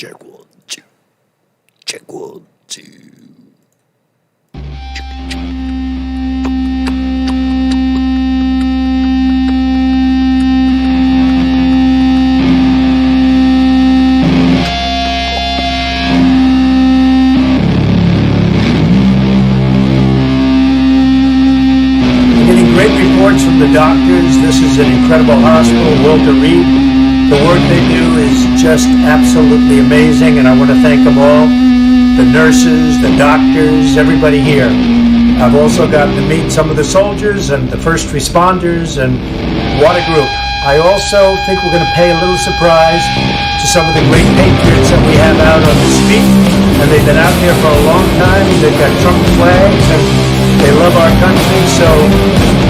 Check one, two. Check one, two. Great reports from the doctors. This is an incredible hospital, Walter Reed. The work they do is just absolutely amazing, and I want to thank them all. The nurses, the doctors, everybody here. I've also gotten to meet some of the soldiers and the first responders, and what a group. I also think we're going to pay a little surprise to some of the great patriots that we have out on the street, and they've been out here for a long time. They've got Trump flags, and they love our country, so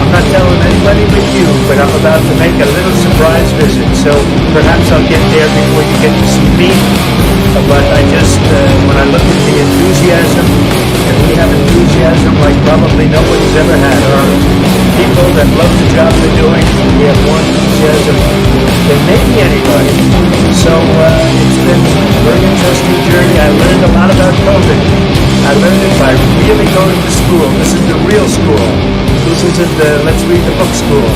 I'm not telling anybody but you, but I'm about to make a little surprise visit, so perhaps I'll get there before you get to see me. But I just, when I look at the enthusiasm, and we have enthusiasm like probably nobody's ever had. Our people that love the job they're doing, we have more enthusiasm than maybe anybody. So it's been a very interesting journey. I learned a lot about COVID. I learned it by really going to school. This is the real school. This isn't the let's read the book school.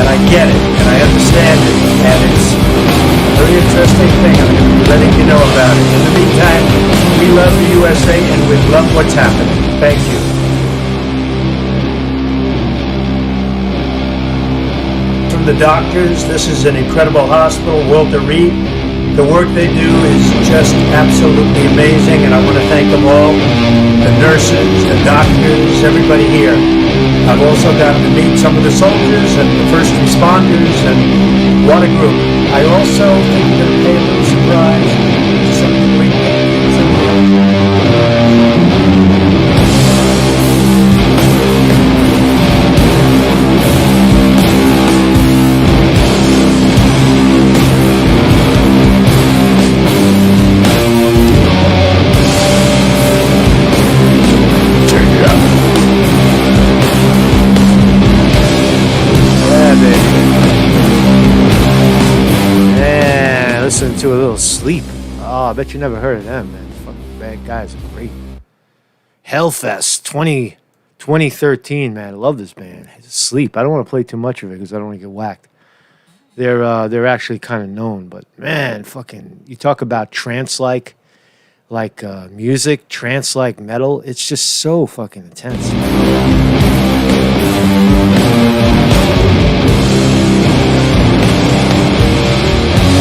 And I get it, and I understand it, and it's a very interesting thing. I'm going to be letting you know about it. In the meantime, we love the USA, and we love what's happening. Thank you. From the doctors, this is an incredible hospital, Walter Reed. The work they do is just absolutely amazing, and I want to thank them all. The nurses, the doctors, everybody here. I've also gotten to meet some of the soldiers and the first responders, and what a group. I also think we're going to pay a little surprise to some of the great patriots in the world. To a little sleep. Oh, I bet you never heard of them, man. Fucking bad guys are great. Hellfest 2013, man. I love this band. Sleep. I don't want to play too much of it because I don't want to get whacked. They're actually kind of known, but man, fucking, you talk about trance-like music, trance-like metal. It's just so fucking intense.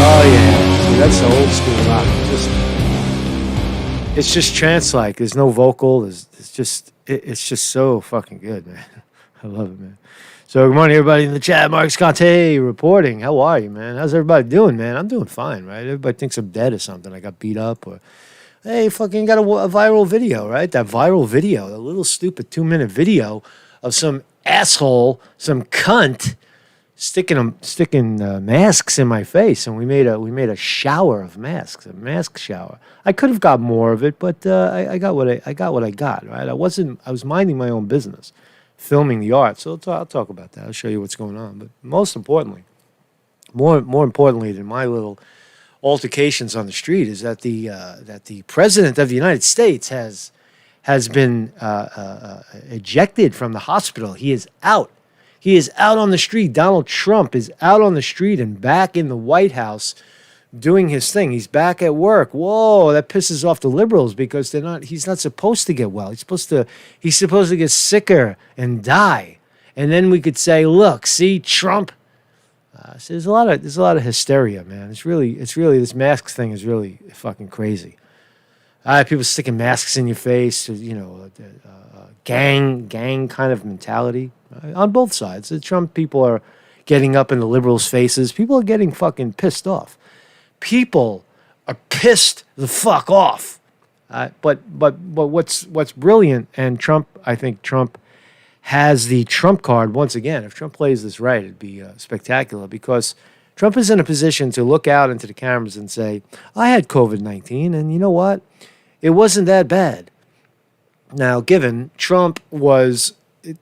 Oh yeah. That's the old school rock. It's just trance-like. There's no vocal. It's just so fucking good, man. I love it, man. So good morning, everybody in the chat. Marcus Conte reporting. How are you, man? How's everybody doing, man? I'm doing fine, right? Everybody thinks I'm dead or something. I got beat up, or hey, fucking got a viral video, right? That viral video, a little stupid 2-minute video of some asshole, some cunt, sticking masks in my face, and we made a shower of masks, a mask shower. I could have got more of it, but I got what I got. Right? I was minding my own business, filming the art. So I'll talk about that. I'll show you what's going on. But most importantly, more importantly than my little altercations on the street, is that the president of the United States has been ejected from the hospital. He is out. He is out on the street. Donald Trump is out on the street and back in the White House doing his thing. He's back at work. Whoa, that pisses off the liberals because he's not supposed to get well. He's supposed to get sicker and die. And then we could say, look, see, Trump. So there's a lot of hysteria, man. It's really this mask thing is really fucking crazy. People sticking masks in your face, gang kind of mentality on both sides. The Trump people are getting up in the liberals' faces. People are getting fucking pissed off. People are pissed the fuck off. But what's brilliant, and I think Trump has the Trump card once again. If Trump plays this right, it'd be spectacular, because Trump is in a position to look out into the cameras and say, I had COVID-19, and you know what? It wasn't that bad. Now, given Trump was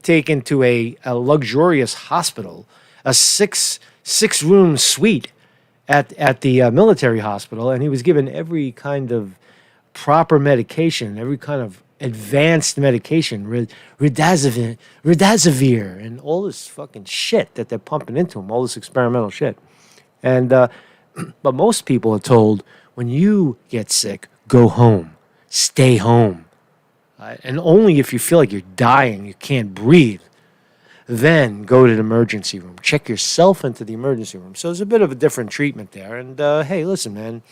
taken to a luxurious hospital, a six-room suite at the military hospital, and he was given every kind of proper medication, every kind of advanced medication, Redazivir, and all this fucking shit that they're pumping into him, all this experimental shit. And but most people are told, when you get sick, go home, stay home, and only if you feel like you're dying, you can't breathe, then go to the emergency room. Check yourself into the emergency room. So there's a bit of a different treatment there. And hey, listen, man,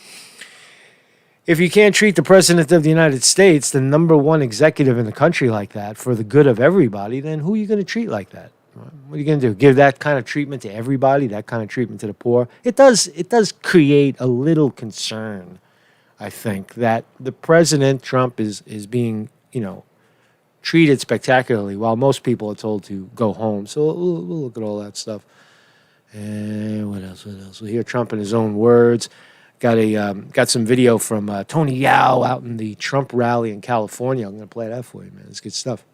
if you can't treat the president of the United States, the number one executive in the country, like that, for the good of everybody, then who are you going to treat like that? What are you going to do? Give that kind of treatment to everybody, that kind of treatment to the poor? It does create a little concern, I think, that the president, Trump, is being, treated spectacularly, while most people are told to go home. So we'll look at all that stuff. And what else? We'll hear Trump in his own words. Got some video from Tony Yao out in the Trump rally in California. I'm going to play that for you, man. It's good stuff.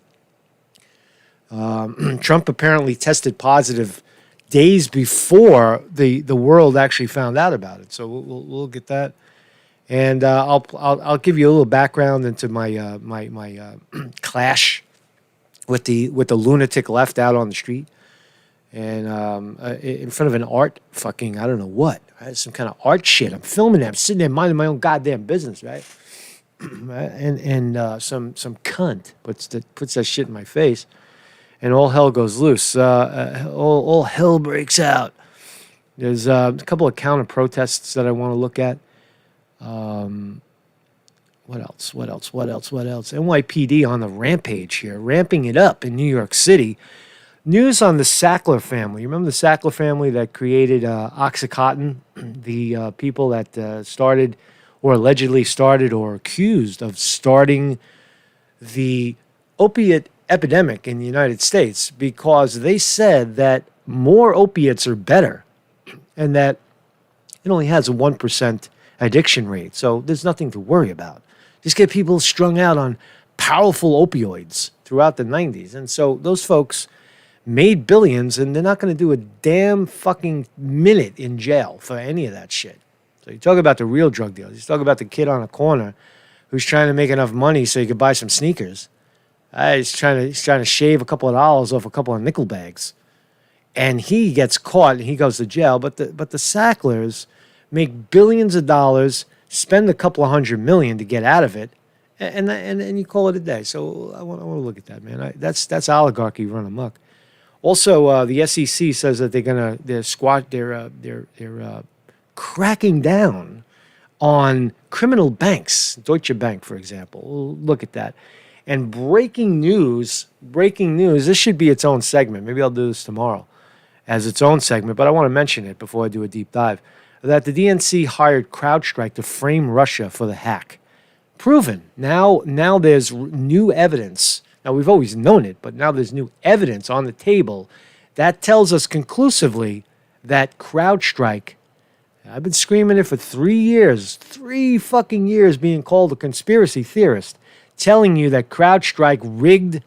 Trump apparently tested positive days before the world actually found out about it. So we'll get that. And I'll give you a little background into my my clash with the lunatic left out on the street, and in front of an art fucking I don't know what, right? Some kind of art shit. I'm filming that. I'm sitting there minding my own goddamn business, right? and some cunt puts that shit in my face, and all hell goes loose. All hell breaks out. There's a couple of counter protests that I want to look at. What else? NYPD on the rampage here, ramping it up in New York City. News on the Sackler family. You remember the Sackler family that created Oxycontin? The people that started, or allegedly started, or accused of starting the opiate epidemic in the United States, because they said that more opiates are better, and that it only has a 1% addiction rate. So there's nothing to worry about. Just get people strung out on powerful opioids throughout the 90s. And so those folks made billions, and they're not going to do a damn fucking minute in jail for any of that shit. So you talk about the real drug dealers. You talk about the kid on a corner who's trying to make enough money so he could buy some sneakers. He's trying to shave a couple of dollars off a couple of nickel bags. And he gets caught and he goes to jail. But the Sacklers make billions of dollars, spend a couple of $100 million to get out of it, and you call it a day. So I want to look at that, man. That's oligarchy run amok. Also, the SEC says that they're cracking down on criminal banks, Deutsche Bank, for example. We'll look at that. And breaking news. This should be its own segment. Maybe I'll do this tomorrow as its own segment, but I want to mention it before I do a deep dive. That the DNC hired CrowdStrike to frame Russia for the hack. Proven. Now there's new evidence. Now, we've always known it, but now there's new evidence on the table that tells us conclusively that CrowdStrike, I've been screaming it for 3 years, 3 fucking years, being called a conspiracy theorist, telling you that CrowdStrike rigged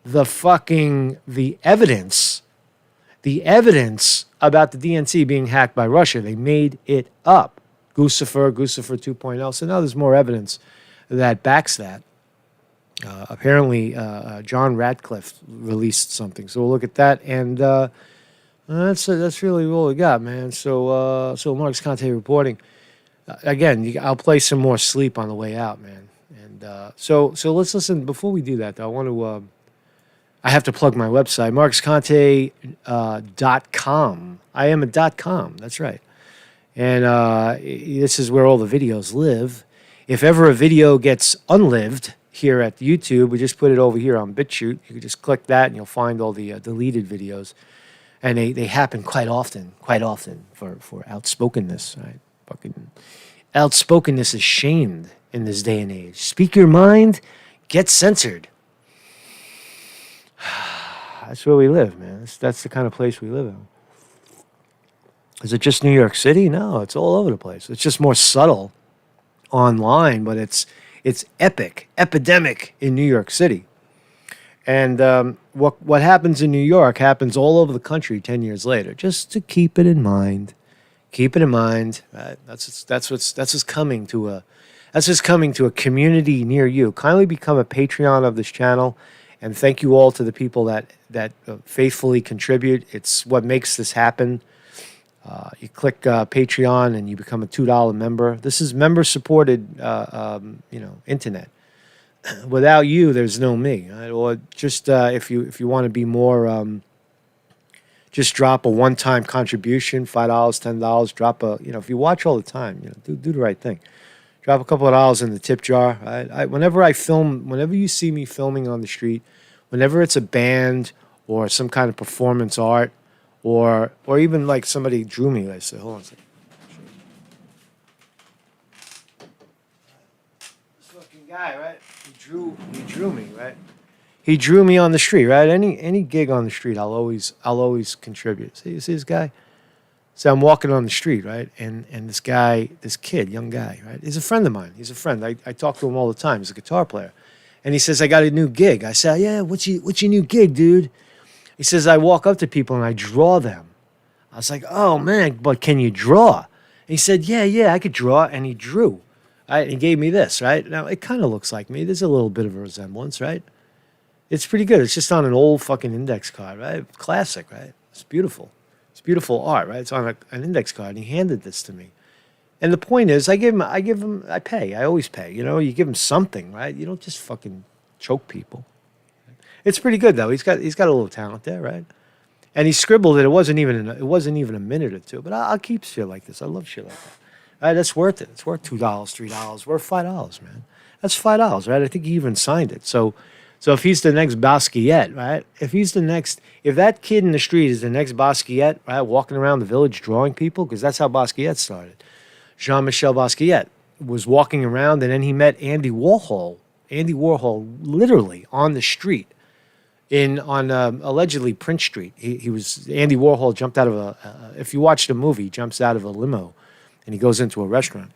the evidence about the DNC being hacked by Russia. They made it up. Guccifer 2.0. So now there's more evidence that backs that. Apparently, John Radcliffe released something. So we'll look at that. And that's really all we got, man. So Mark's Conte reporting. Again, I'll play some more Sleep on the way out, man. And so let's listen. Before we do that, though, I want to... I have to plug my website, marksconte.com. I am a .com, that's right. And this is where all the videos live. If ever a video gets unlived here at YouTube, we just put it over here on BitChute. You can just click that and you'll find all the deleted videos. And they happen quite often for outspokenness, right? Fucking outspokenness is shamed in this day and age. Speak your mind, get censored. That's where we live, man. That's the kind of place we live in. Is it just New York City? No, it's all over the place. It's just more subtle online, but it's epidemic in New York City. And what happens in New York happens all over the country 10 years later. Just to keep it in mind. Keep it in mind. Right? That's what's coming to a that's just coming to a community near you. Kindly become a Patreon of this channel, and thank you all to the people that faithfully contribute. It's what makes this happen. You click Patreon and you become a $2 member. This is member-supported, internet. Without you, there's no me. Right? Or just if you want to be more, just drop a one-time contribution, $5, $10. Drop a if you watch all the time, do the right thing. Drop a couple of dollars in the tip jar. Right? Whenever I film, whenever you see me filming on the street, whenever it's a band or some kind of performance art, or even like somebody drew me. I said, hold on a second. This fucking guy, right? He drew me, right? He drew me on the street, right? Any gig on the street, I'll always contribute. See, you see this guy? So I'm walking on the street, right? And this kid, young guy, right? He's a friend of mine. He's a friend. I talk to him all the time. He's a guitar player. And he says, I got a new gig. I said, yeah, what's your new gig, dude? He says, I walk up to people and I draw them. I was like, oh, man, but can you draw? And he said, yeah, I could draw. And he drew. Right? And he gave me this, right? Now, it kind of looks like me. There's a little bit of a resemblance, right? It's pretty good. It's just on an old fucking index card, right? Classic, right? It's beautiful. It's beautiful art, right? It's on an index card. And he handed this to me. And the point is, I pay. I always pay. You give him something, right? You don't just fucking choke people. It's pretty good though. He's got a little talent there, right? And he scribbled it. It wasn't even a minute or two. But I'll keep shit like this. I love shit like that. All right, that's worth it. It's worth $2, $3, worth $5, man. That's $5, right? I think he even signed it. So if he's the next Basquiat, right? If that kid in the street is the next Basquiat, right, walking around the village drawing people, because that's how Basquiat started. Jean-Michel Basquiat was walking around, and then he met Andy Warhol. Andy Warhol, literally on the street. On allegedly Prince Street. Andy Warhol jumped out of if you watch the movie, he jumps out of a limo and he goes into a restaurant.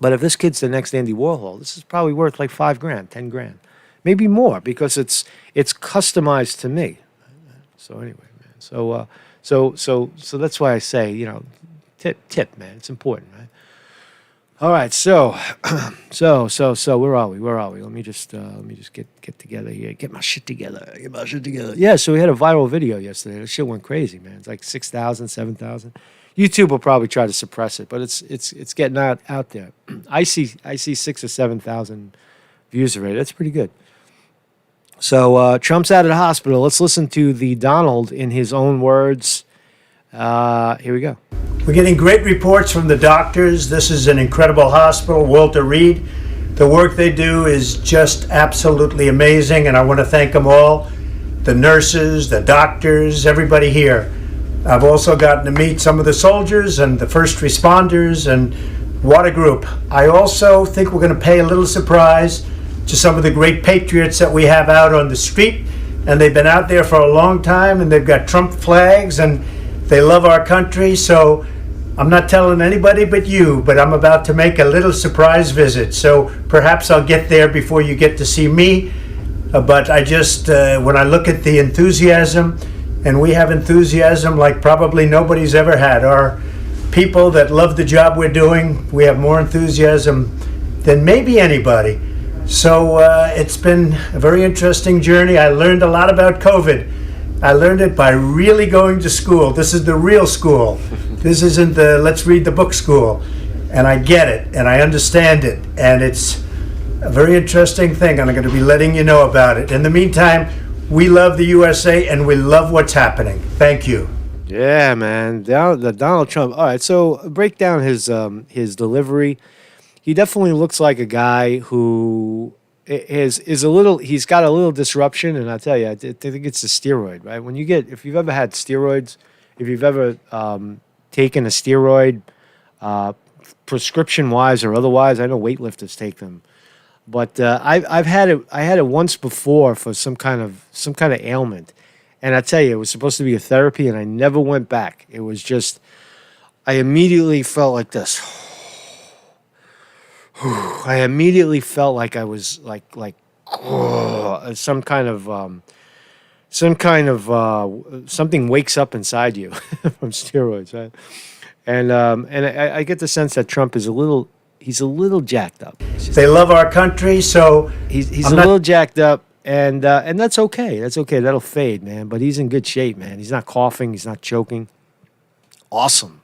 But if this kid's the next Andy Warhol, this is probably worth like $5,000, $10,000, maybe more, because it's customized to me. So anyway, man. So that's why I say, tip, man. It's important, right? All right, so where are we? Let me just get together here. Get my shit together. Yeah, so we had a viral video yesterday. That shit went crazy, man. It's like 6,000, 7,000. YouTube will probably try to suppress it, but it's getting out there. I see 6,000 or 7,000 views already. That's pretty good. So Trump's out of the hospital. Let's listen to the Donald in his own words. Here we go. We're getting great reports from the doctors. This is an incredible hospital, Walter Reed. The work they do is just absolutely amazing, and I want to thank them all, the nurses, the doctors, everybody here. I've also gotten to meet some of the soldiers and the first responders, and what a group. I also think we're going to pay a little surprise to some of the great patriots that we have out on the street, and they've been out there for a long time, and they've got Trump flags, and they love our country. So I'm not telling anybody but you, but I'm about to make a little surprise visit. So perhaps I'll get there before you get to see me. But I just, when I look at the enthusiasm, and we have enthusiasm like probably nobody's ever had. Our people that love the job we're doing, we have more enthusiasm than maybe anybody. So it's been a very interesting journey. I learned a lot about COVID. I learned it by really going to school. This is the real school. This isn't the let's read the book school. And I get it, and I understand it, and it's a very interesting thing, and I'm going to be letting you know about it. In the meantime, we love the USA, and we love what's happening. Thank you. Yeah, man. The Donald Trump. All right, so break down his delivery. He definitely looks like a guy who is a little. He's got a little disruption, and I tell you, I think it's the steroid, right? If you've ever had steroids, if you've ever taken a steroid, prescription wise or otherwise, I know weightlifters take them, but I've had it. I had it once before for some kind of ailment, and I tell you, it was supposed to be a therapy, and I never went back. It was just, I immediately felt like this. I immediately felt like I was like something wakes up inside you from steroids, right? And I get the sense that Trump is he's a little jacked up. They love our country, so he's a little jacked up, and that's okay. That's okay. That'll fade, man. But he's in good shape, man. He's not coughing. He's not choking. Awesome.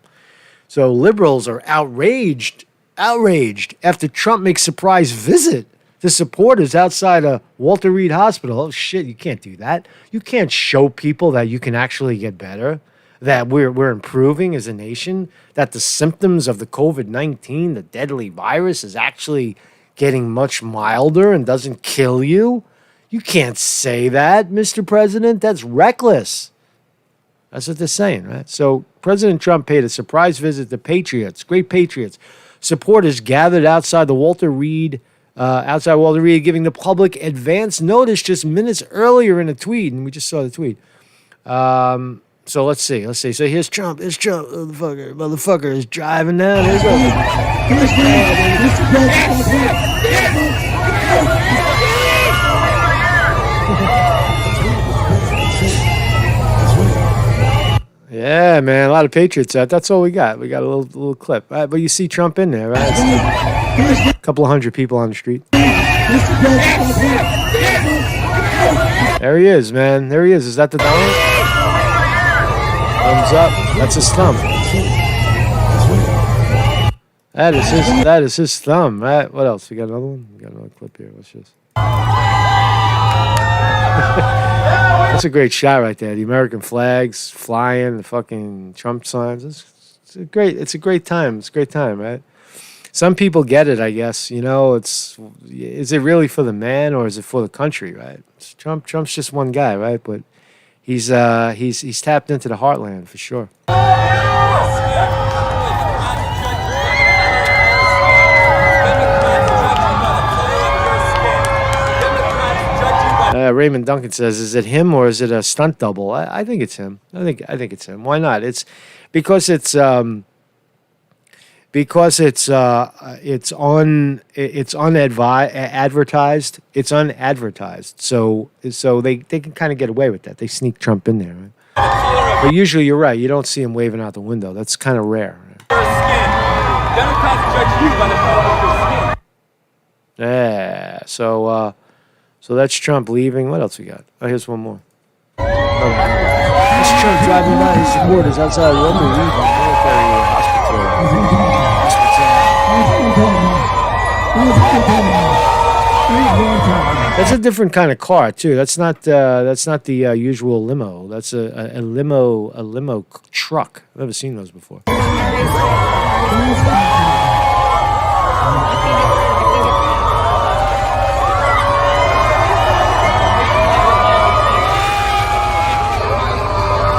So liberals are outraged after Trump makes surprise visit to supporters outside a Walter Reed Hospital. Oh shit, you can't do that. You can't show people that you can actually get better, that we're improving as a nation, that the symptoms of the COVID-19, the deadly virus, is actually getting much milder and doesn't kill you. You can't say that, Mr. President. That's reckless. That's what they're saying, right? So President Trump paid a surprise visit to Patriots, great Patriots. Supporters gathered outside Walter Reed, giving the public advance notice just minutes earlier in a tweet, and we just saw the tweet. So let's see. So here's Trump. Motherfucker is driving down. Here Yeah, man, a lot of Patriots out. That's all we got. We got a little clip. Right, but you see Trump in there, right? A couple of hundred people on the street. There he is, man. There he is. Is that the Donald? Thumbs up. That's his thumb. That is his thumb, right? What else? We got another one? We got another clip here. What's this? That's a great shot right there. The American flags flying, the fucking Trump signs. It's a great time. It's a great time, right? Some people get it, I guess. You know, is it really for the man or is it for the country, right? Trump's just one guy, right? But he's tapped into the heartland for sure. Raymond Duncan says, "Is it him or is it a stunt double?" I think it's him. I think it's him. Why not? It's because it's unadvertised. It's unadvertised. So they can kind of get away with that. They sneak Trump in there. Right? But usually you're right. You don't see him waving out the window. That's kind of rare. Right? Yeah. So that's Trump leaving. What else we got? Oh, here's one more. That's Trump driving by his supporters outside of Walter Reed Military Hospital. That's a different kind of car too. That's not the usual limo. That's a limo truck. I've never seen those before.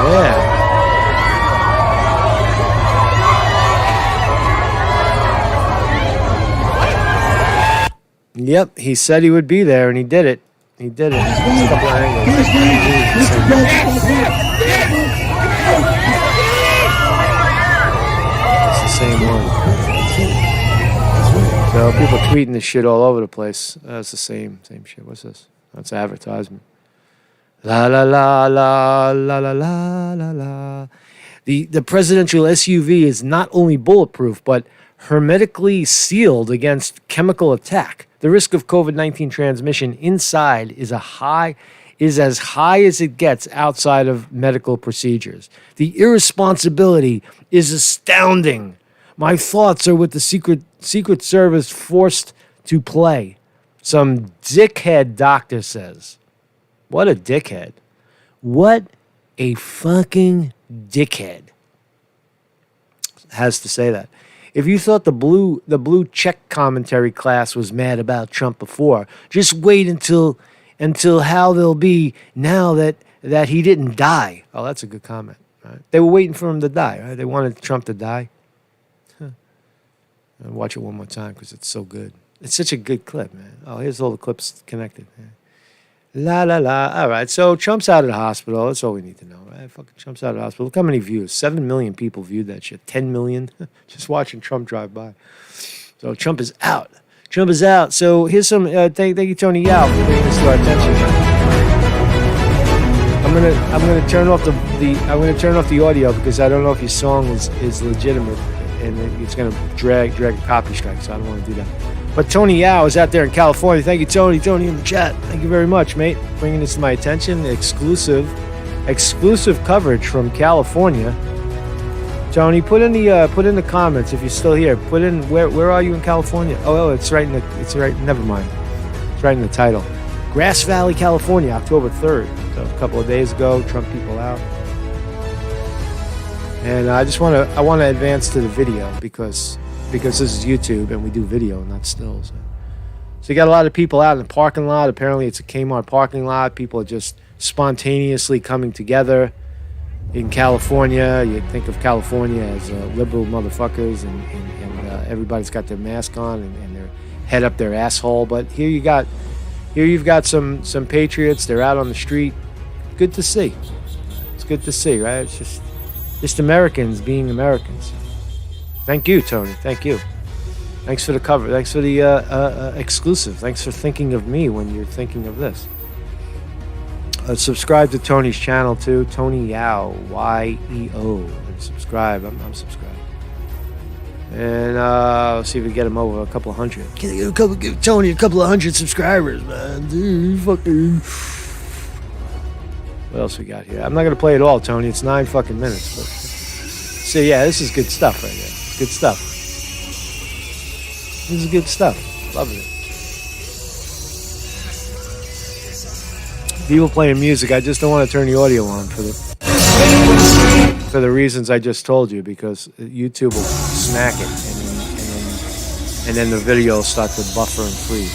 Yeah. Yep, he said he would be there, and he did it. He did it. There's a couple of angles. It's the same one. So people tweeting this shit all over the place. That's the same shit. What's this? That's an advertisement. La la la la la la la la la. The presidential SUV is not only bulletproof, but hermetically sealed against chemical attack. The risk of COVID-19 transmission inside is as high as it gets outside of medical procedures. The irresponsibility is astounding. My thoughts are with the Secret Service forced to play. Some dickhead doctor says. What a dickhead. What a fucking dickhead has to say that. If you thought the blue check commentary class was mad about Trump before, just wait until how they'll be now that he didn't die. Oh, that's a good comment. Right? They were waiting for him to die. Right? They wanted Trump to die. I'll watch it one more time because it's so good. It's such a good clip, man. Oh, here's all the clips connected. Man. La, la, la. All right, so Trump's out of the hospital. That's all we need to know, right? Fucking Trump's out of the hospital. Look how many views. 7 million people viewed that shit. 10 million just watching Trump drive by. So Trump is out. Trump is out. So here's some, thank you, Tony Yao, for bringing this to our attention. I'm gonna turn off the audio because I don't know if your song is legitimate and it's gonna drag a copy strike, so I don't want to do that. But Tony Yao is out there in California. Thank you, Tony. Tony in the chat. Thank you very much, mate, bringing this to my attention. Exclusive coverage from California. Tony, put in the comments if you're still here. Put in where are you in California? Oh, it's right never mind. It's right in the title. Grass Valley, California, October 3rd. So a couple of days ago, Trump people out. And I want to advance to the video because this is YouTube and we do video, not stills. So you got a lot of people out in the parking lot. Apparently it's a Kmart parking lot. People are just spontaneously coming together. In California, you think of California as liberal motherfuckers, and everybody's got their mask on and their head up their asshole. But here you've got some patriots. They're out on the street. Good to see. It's good to see, right? It's just Americans being Americans. Thank you, Tony. Thank you. Thanks for the cover. Thanks for the exclusive. Thanks for thinking of me when you're thinking of this. Subscribe to Tony's channel too, Tony Yao, Y-E-O. And subscribe. I'm subscribed. And let's see if we get him over a couple of hundred. Give Tony a couple of hundred subscribers, man. Dude, fucking. What else we got here? I'm not gonna play it all, Tony. It's 9 fucking minutes. But see, yeah, this is good stuff right here. Good stuff. This is good stuff. Loving it. People playing music, I just don't want to turn the audio on for the reasons I just told you, because YouTube will snack it and then the video will start to buffer and freeze.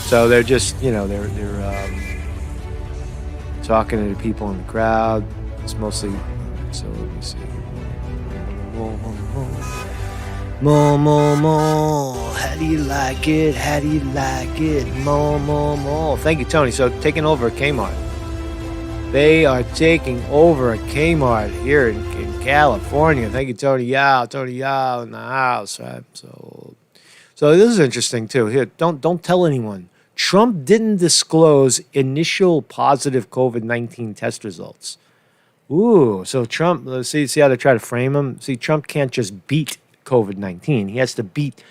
So they're just, they're talking to the people in the crowd. It's mostly, so let me see. More. How do you like it? How do you like it? More. Thank you, Tony. So taking over a Kmart. They are taking over a Kmart here in California. Thank you, Tony Yao. Tony Yao in the house, right? So this is interesting too. Here, don't tell anyone. Trump didn't disclose initial positive COVID-19 test results. Ooh, so Trump. Let's see how they try to frame him. See, Trump can't just beat COVID-19. He has to beat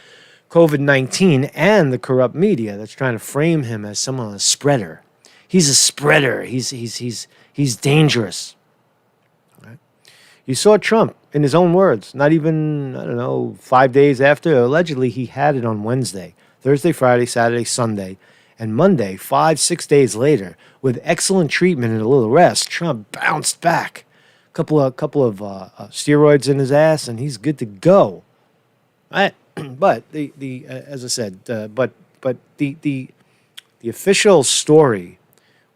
COVID-19 and the corrupt media that's trying to frame him as someone, a spreader. He's a spreader. He's dangerous. Right? You saw Trump in his own words, not even, 5 days after. Allegedly, he had it on Wednesday, Thursday, Friday, Saturday, Sunday, and Monday, 5-6 days later, with excellent treatment and a little rest, Trump bounced back. Couple of steroids in his ass, and he's good to go. Right? But as I said, but the official story,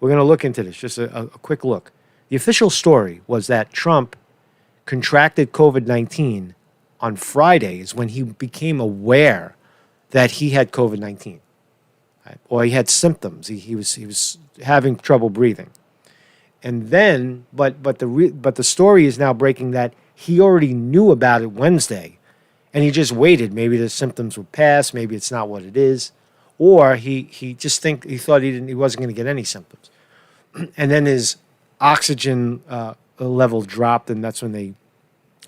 we're going to look into this. Just a quick look. The official story was that Trump contracted COVID-19 on Fridays when he became aware that he had COVID-19, right? Or he had symptoms. He was having trouble breathing. And then, but the story is now breaking that he already knew about it Wednesday, and he just waited. Maybe the symptoms would pass. Maybe it's not what it is, or he thought he wasn't going to get any symptoms, and then his oxygen level dropped, and that's when they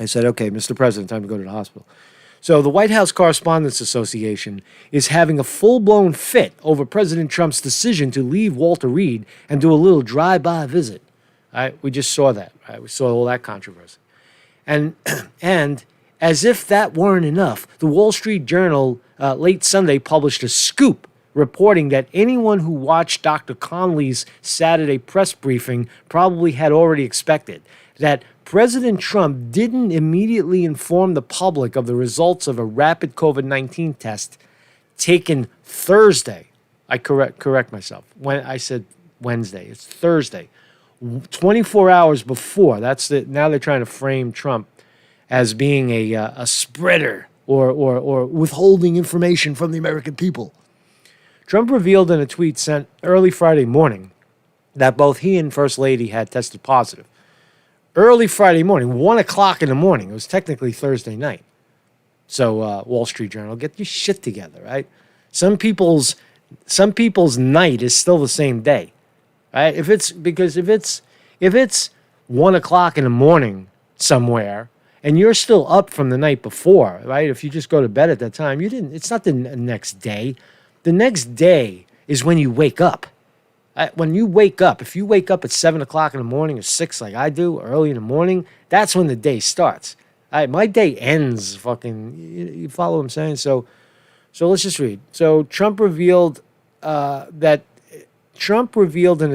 said, "Okay, Mr. President, time to go to the hospital." So the White House Correspondents Association is having a full-blown fit over President Trump's decision to leave Walter Reed and do a little drive-by visit. Right? We just saw that. Right? We saw all that controversy. And as if that weren't enough, the Wall Street Journal late Sunday published a scoop reporting that anyone who watched Dr. Conley's Saturday press briefing probably had already expected that President Trump didn't immediately inform the public of the results of a rapid COVID-19 test taken Thursday. I correct myself. When I said Wednesday, it's Thursday. 24 hours before. Now they're trying to frame Trump as being a spreader or withholding information from the American people. Trump revealed in a tweet sent early Friday morning that both he and First Lady had tested positive. Early Friday morning, 1 o'clock in the morning. It was technically Thursday night. So Wall Street Journal, get your shit together, right? Some people's night is still the same day, right? If it's 1 o'clock in the morning somewhere and you're still up from the night before, right? If you just go to bed at that time, it's not the next day. The next day is when you wake up. When you wake up, if you wake up at 7 o'clock in the morning or 6 like I do, early in the morning, that's when the day starts. My day ends fucking, you follow what I'm saying? So let's just read. So Trump revealed in a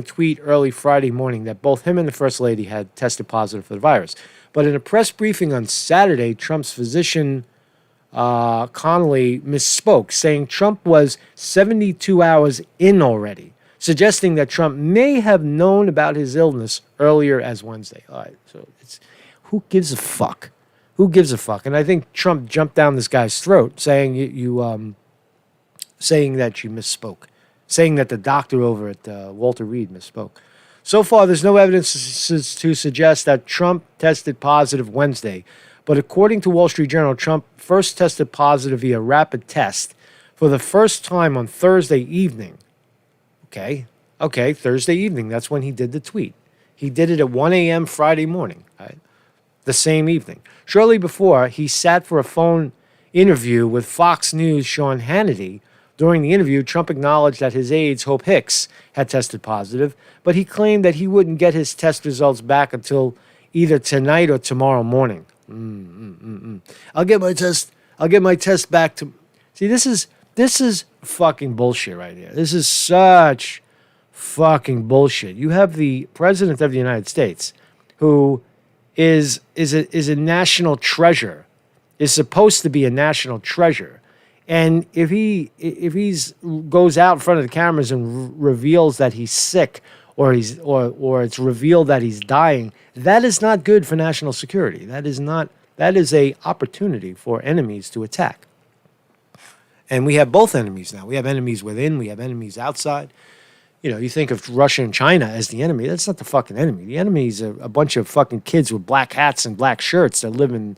tweet early Friday morning that both him and the First Lady had tested positive for the virus. But in a press briefing on Saturday, Trump's physician, Connolly, misspoke, saying Trump was 72 hours in already, suggesting that Trump may have known about his illness earlier as Wednesday. All right, so who gives a fuck? Who gives a fuck? And I think Trump jumped down this guy's throat, saying saying that you misspoke, saying that the doctor over at Walter Reed misspoke. So far, there's no evidence to suggest that Trump tested positive Wednesday. But according to Wall Street Journal, Trump first tested positive via rapid test for the first time on Thursday evening. Okay, Thursday evening. That's when he did the tweet. He did it at 1 a.m. Friday morning, right? The same evening. Shortly before, he sat for a phone interview with Fox News' Sean Hannity. During the interview, Trump acknowledged that his aides, Hope Hicks, had tested positive, but he claimed that he wouldn't get his test results back until either tonight or tomorrow morning. I'll get my test back to... See, this is fucking bullshit right here. This is such fucking bullshit. You have the President of the United States, who is a national treasure, is supposed to be a national treasure. And if he goes out in front of the cameras and reveals that he's sick or it's revealed that he's dying, that is not good for national security. That is a opportunity for enemies to attack. And we have both enemies now. We have enemies within, we have enemies outside. You know, you think of Russia and China as the enemy. That's not the fucking enemy. The enemy is a bunch of fucking kids with black hats and black shirts that live in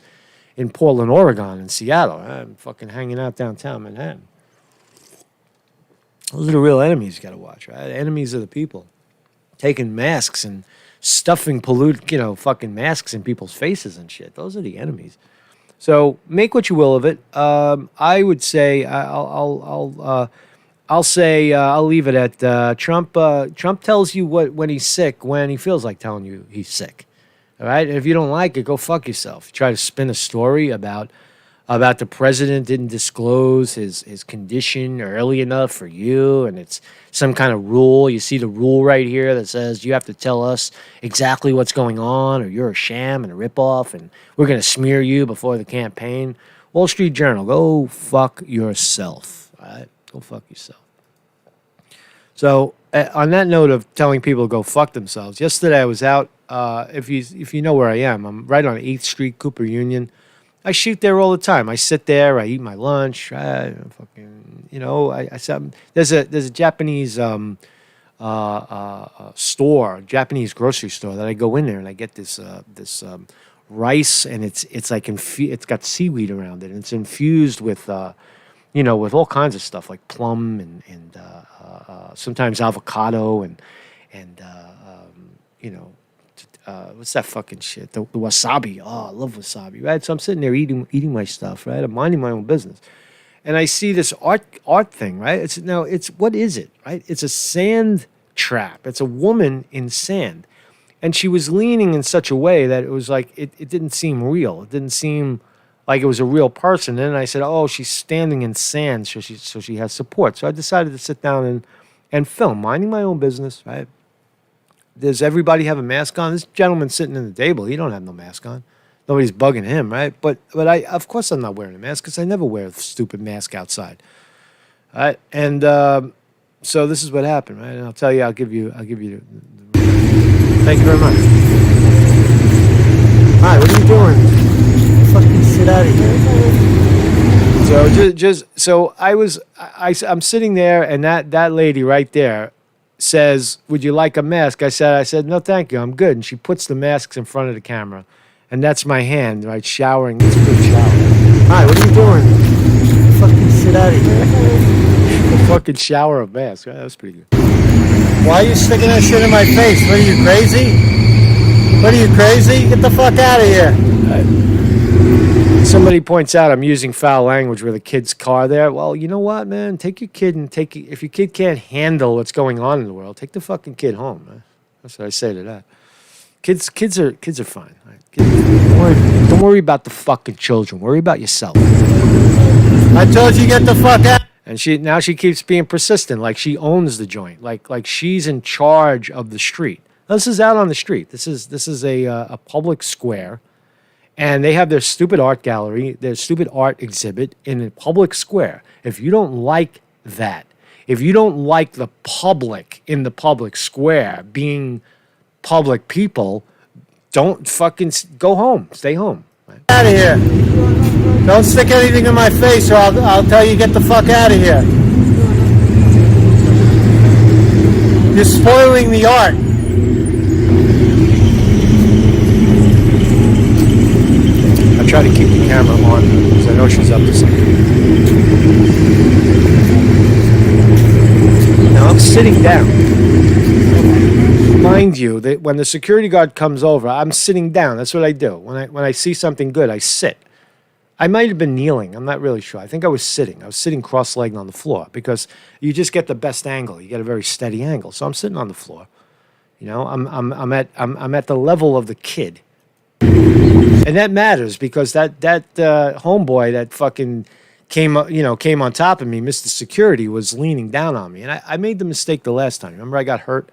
Portland, Oregon, and Seattle. I'm fucking hanging out downtown Manhattan. Those are the real enemies you got to watch, right? Enemies of the people. Taking masks and stuffing fucking masks in people's faces and shit. Those are the enemies. So make what you will of it. I would say I'll leave it at Trump. Trump tells you when he's sick when he feels like telling you he's sick. All right, and if you don't like it, go fuck yourself. Try to spin a story about the president didn't disclose his condition early enough for you, and it's some kind of rule. You see the rule right here that says you have to tell us exactly what's going on, or you're a sham and a ripoff, and we're going to smear you before the campaign. Wall Street Journal, go fuck yourself. All right, go fuck yourself. So on that note of telling people to go fuck themselves, yesterday I was out. If you know where I am, I'm right on 8th Street, Cooper Union. I shoot there all the time. I sit there. I eat my lunch. There's a Japanese store, Japanese grocery store that I go in there and I get this rice, and it's like it's got seaweed around it, and it's infused with with all kinds of stuff like plum and sometimes avocado and what's that fucking shit? The wasabi. Oh, I love wasabi, right? So I'm sitting there eating my stuff, right? I'm minding my own business. And I see this art thing, right? What is it, right? It's a sand trap. It's a woman in sand. And she was leaning in such a way that it was like, it didn't seem real. It didn't seem like it was a real person. And then I said, oh, she's standing in sand, so she has support. So I decided to sit down and film, minding my own business, right? Does everybody have a mask on? This gentleman's sitting in the table. He don't have no mask on. Nobody's bugging him, right? But I, of course I'm not wearing a mask because I never wear a stupid mask outside. All right? And so this is what happened, right? And I'll tell you, I'll give you the thank you very much. Hi, what are you doing? Fucking sit out of here. I'm sitting there, and that lady right there says, would you like a mask? I said, no, thank you, I'm good. And she puts the masks in front of the camera. And that's my hand, right, showering. It's a good shower. Hi, what are you doing? Fucking sit out of here. Fucking shower of masks. That was pretty good. Why are you sticking that shit in my face? What are you, crazy? What are you, crazy? Get the fuck out of here. Somebody points out I'm using foul language with a kid's car there. Well, you know what, man? Take your kid and if your kid can't handle what's going on in the world, take the fucking kid home, man. That's what I say to that. Kids are fine. Right? Don't worry about the fucking children. Worry about yourself. I told you get the fuck out. And now she keeps being persistent, like she owns the joint, like she's in charge of the street. Now, this is out on the street. This is a public square, and they have their stupid art gallery, their stupid art exhibit in a public square. If you don't like that, if you don't like the public in the public square being public people, don't fucking go home. Stay home. Right? Out of here. Don't stick anything in my face or I'll tell you get the fuck out of here. You're spoiling the art. I try to keep the camera on because I know she's up to something. Now I'm sitting down. Mind you, that when the security guard comes over, I'm sitting down. That's what I do. When I see something good, I sit. I might have been kneeling. I'm not really sure. I think I was sitting. I was sitting cross-legged on the floor because you just get the best angle. You get a very steady angle. So I'm sitting on the floor. You know, I'm at the level of the kid, and that matters because that homeboy that fucking came on top of me, Mr. Security, was leaning down on me, and I made the mistake the last time. Remember, I got hurt.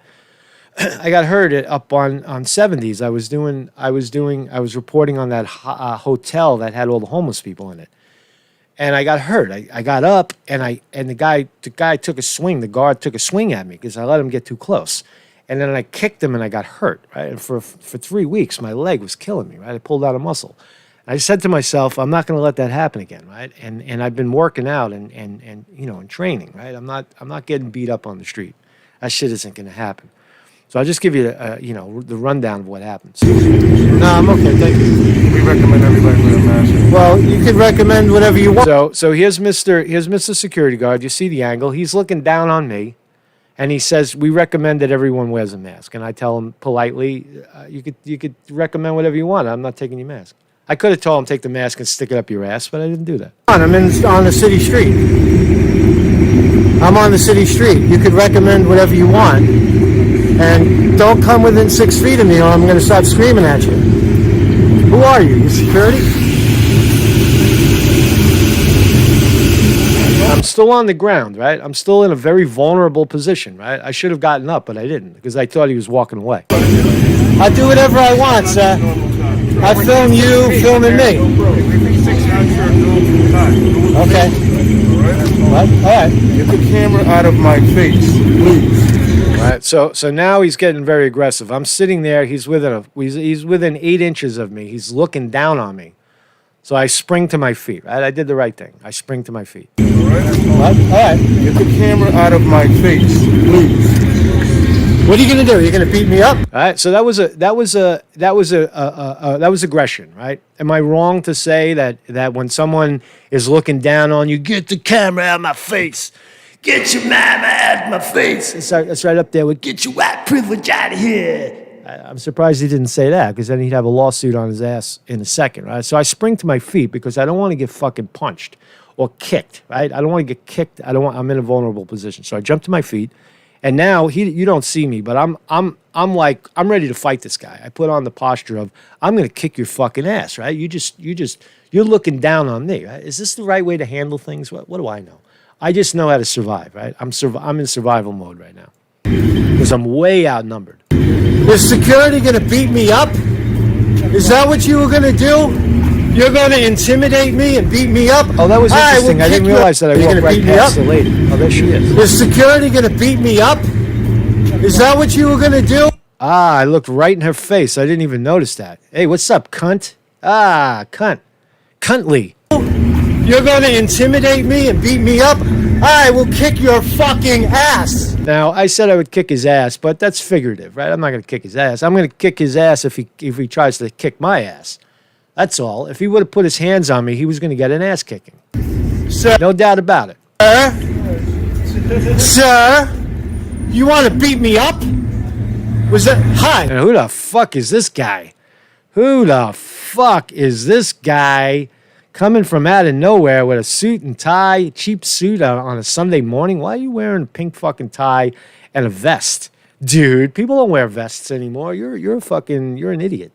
I got hurt up on 70s. I was reporting on that hotel that had all the homeless people in it, and I got hurt. I got up and the guy took a swing. The guard took a swing at me because I let him get too close, and then I kicked him and I got hurt. Right, and for 3 weeks my leg was killing me. Right, I pulled out a muscle. I said to myself, I'm not going to let that happen again. Right, and I've been working out and and training. Right, I'm not getting beat up on the street. That shit isn't going to happen. So I'll just give you, the rundown of what happens. No, I'm okay, thank you. We recommend everybody wear a mask. Well, you can recommend whatever you want. So here's Mr. Security Guard. You see the angle. He's looking down on me, and he says, "We recommend that everyone wears a mask." And I tell him politely, "You could recommend whatever you want. I'm not taking your mask." I could have told him take the mask and stick it up your ass, but I didn't do that. I'm on the city street. I'm on the city street. You could recommend whatever you want. And don't come within 6 feet of me or I'm going to start screaming at you. Who are you? You security? I'm still on the ground, right? I'm still in a very vulnerable position, right? I should have gotten up, but I didn't because I thought he was walking away. I do whatever I want, sir. I film you filming me. Okay. What? All right. Get the camera out of my face, please. Right. So now he's getting very aggressive. I'm sitting there. He's within 8 inches of me. He's looking down on me. So I spring to my feet. Right. I did the right thing. I spring to my feet. All right. What? All right. Get the camera out of my face, please. What are you going to do? You're going to beat me up? All right. So that was aggression, right? Am I wrong to say that when someone is looking down on you, get the camera out of my face? Get your mama out of my face. It's right up there with get your white privilege out of here. I'm surprised he didn't say that because then he'd have a lawsuit on his ass in a second, right? So I spring to my feet because I don't want to get fucking punched or kicked, right? I don't want to get kicked. I'm in a vulnerable position. So I jump to my feet, and now you don't see me, but I'm ready to fight this guy. I put on the posture of I'm going to kick your fucking ass, right? You're looking down on me, right? Is this the right way to handle things? What do I know? I just know how to survive, right? I'm in survival mode right now because I'm way outnumbered. Is security going to beat me up? Is that what you were going to do? You're going to intimidate me and beat me up? Oh, that was interesting. I didn't realize that I walked right past the lady. Oh, there she is. Is security going to beat me up? Is that what you were going to do? Ah, I looked right in her face. I didn't even notice that. Hey, what's up, cunt? Ah, cunt. Cuntly. You're going to intimidate me and beat me up? I will kick your fucking ass. Now, I said I would kick his ass, but that's figurative, right? I'm not going to kick his ass. I'm going to kick his ass if he tries to kick my ass. That's all. If he would have put his hands on me, he was going to get an ass kicking. Sir, no doubt about it. Sir, you want to beat me up? Was that hi? And who the fuck is this guy? Who the fuck is this guy coming from out of nowhere with a suit and tie, cheap suit on a Sunday morning? Why are you wearing a pink fucking tie and a vest? Dude, people don't wear vests anymore. You're an idiot.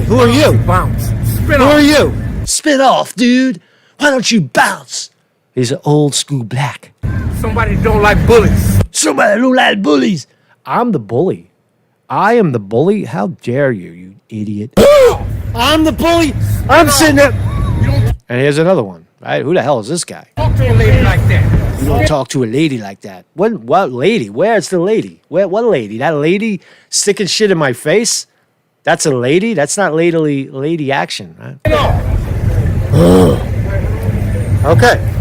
Who are you? Bounce. Who are you? Spin off, dude. Why don't you bounce? He's an old school black. Somebody don't like bullies. Somebody don't like bullies. I'm the bully. I am the bully. How dare you, you idiot? I'm the bully. I'm sitting there. And here's another one. Right? Who the hell is this guy? Talk to a lady like that. You don't talk to a lady like that. What lady? Where's the lady? What lady? That lady sticking shit in my face? That's a lady? That's not lady action, right? Okay.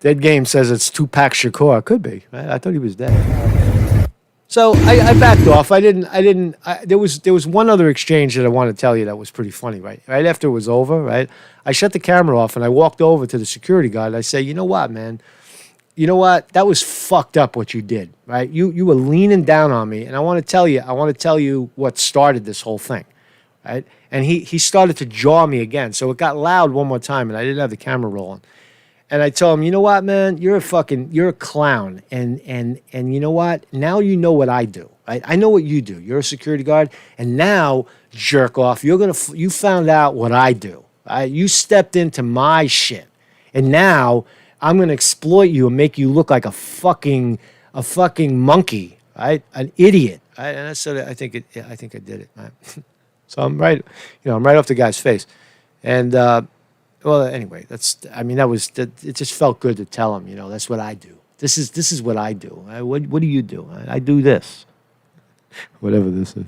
Dead Game says it's Tupac Shakur. Could be. Right? I thought he was dead. So I backed off. There was one other exchange that I want to tell you that was pretty funny, right? Right after it was over, right? I shut the camera off and I walked over to the security guard. I say, you know what, man? You know what? That was fucked up what you did, right? You were leaning down on me, and I want to tell you what started this whole thing, right? And he started to jaw me again. So it got loud one more time, and I didn't have the camera rolling. And I told him, you know what, man? You're a clown. And you know what? Now you know what I do. Right? I know what you do. You're a security guard. And now, jerk off, you found out what I do. Right? You stepped into my shit. And now I'm going to exploit you and make you look like a fucking monkey, right? An idiot. Right? And I said, I think I did it, right? So I'm right off the guy's face. And, well, anyway, it just felt good to tell him, that's what I do. This is what I do. What do you do? I do this. Whatever this is.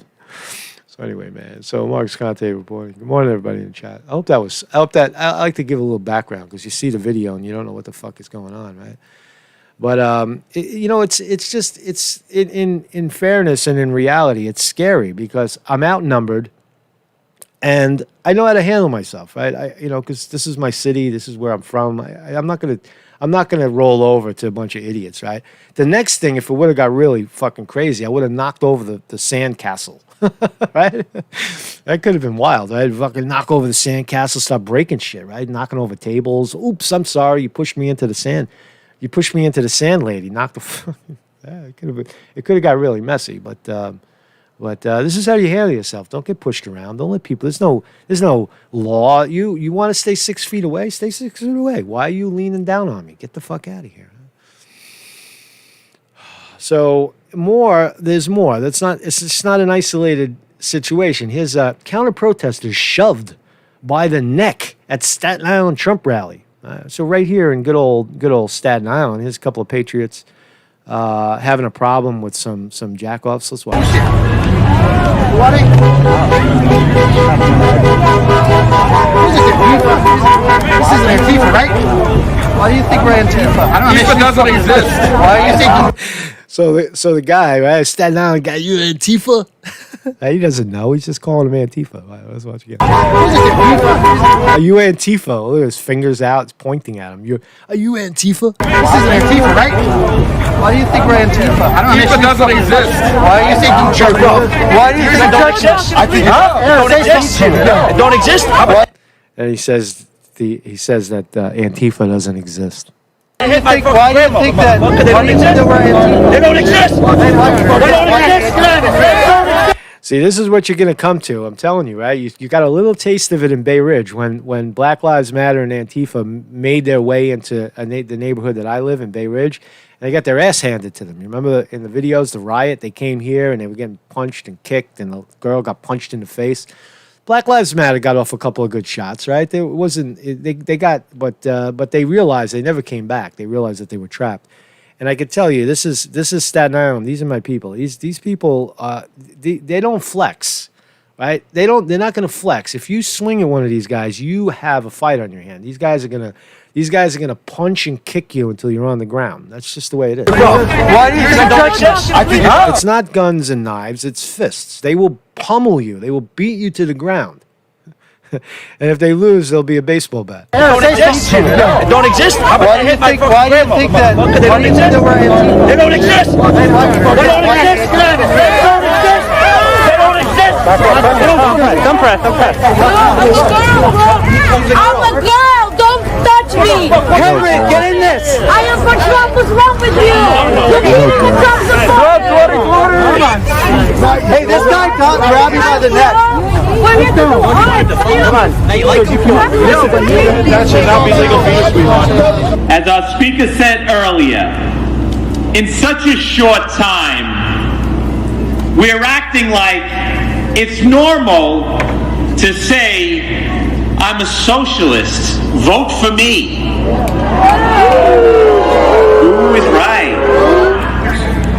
So anyway, man. So Marc's Conte reporting. Good morning, everybody in the chat. I like to give a little background because you see the video and you don't know what the fuck is going on, right? But it's in fairness and in reality, it's scary because I'm outnumbered. And I know how to handle myself, right? Because this is my city, this is where I'm from. I'm not gonna roll over to a bunch of idiots, right? The next thing, if it would have got really fucking crazy, I would have knocked over the sand castle, right? That could have been wild, right? Fucking knock over the sand castle, start breaking shit, right? Knocking over tables. Oops, I'm sorry, you pushed me into the sand. You pushed me into the sand, lady. Knocked the. It could have got really messy, but this is how you handle yourself. Don't get pushed around. Don't let people. There's no law. You want to stay 6 feet away? Stay 6 feet away. Why are you leaning down on me? Get the fuck out of here. So there's more. It's just not an isolated situation. Here's counter protesters shoved by the neck at Staten Island Trump rally. So right here in good old Staten Island, here's a couple of patriots having a problem with some jackoffs. Let's watch. What? This is Antifa, right? Why do you think we're Antifa? I don't know. Antifa doesn't exist. Why do you think? So the guy, right, Staten Island guy, you Antifa? He doesn't know. He's just calling him Antifa. Let's watch again. Are you Antifa? Look at his fingers out. It's pointing at him. Are you Antifa? This is Antifa, right? Why do you think we're Antifa? I don't know. Antifa doesn't exist. Why do you think you jerk off? Why do you think it don't exist? I think it don't exist. And he says that Antifa doesn't exist. Why do you think that? They don't exist. They don't exist. See, this is what you're going to come to. I'm telling you, right? You got a little taste of it in Bay Ridge when Black Lives Matter and Antifa made their way into the neighborhood that I live in, Bay Ridge, and they got their ass handed to them. You remember in the videos, the riot? They came here and they were getting punched and kicked, and the girl got punched in the face. Black Lives Matter got off a couple of good shots, right? But they realized they never came back. They realized that they were trapped. And I could tell you, this is Staten Island. These are my people. These people, they don't flex, right? They're not going to flex. If you swing at one of these guys, you have a fight on your hand. These guys are gonna punch and kick you until you're on the ground. That's just the way it is. Why do you think I think it's not guns and knives. It's fists. They will pummel you. They will beat you to the ground. And if they lose, there'll be a baseball bat. Don't exist. It don't exist. Why do you think that They don't exist. we're Antifa? They don't exist. They don't exist. They don't exist. Don't press. I'm a girl. Don't touch me. Henry, get in this. I am for Trump. What's wrong with you? You need to Trump supporter. Hey, this guy can't grab you by the neck. We're here to do art. Come on. Now you like That should not be legal for you, sweetheart. As our speaker said earlier, in such a short time, we're acting like it's normal to say, I'm a socialist, vote for me. Who is right?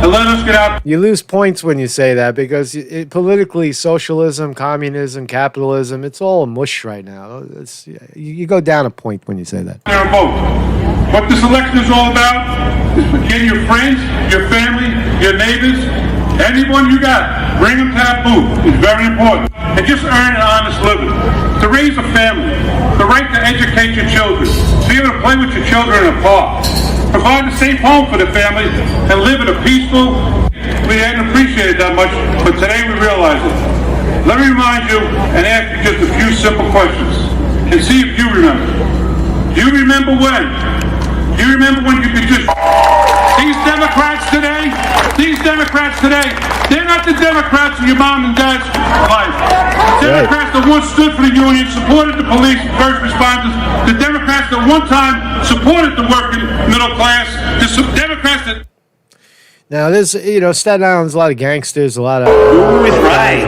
And let us get out. You lose points when you say that because politically, socialism, communism, capitalism, it's all a mush right now. You go down a point when you say that. There and vote. What this election is all about is for getting your friends, your family, your neighbors, anyone you got, bring them to that booth. It's very important. And just earn an honest living. To raise a family, the right to educate your children, to be able to play with your children in a park, provide a safe home for the family, and live in a peaceful. We hadn't appreciated that much, but today we realize it. Let me remind you and ask you just a few simple questions and see if you remember. Do you remember when? Do you remember when you could just... These Democrats today, they're not the Democrats in your mom and dad's life. Democrats that once stood for the union, supported the police and first responders, the Democrats that one time supported the working middle class, the Democrats that... Now, there's, Staten Island's a lot of gangsters, a lot of... Who is right?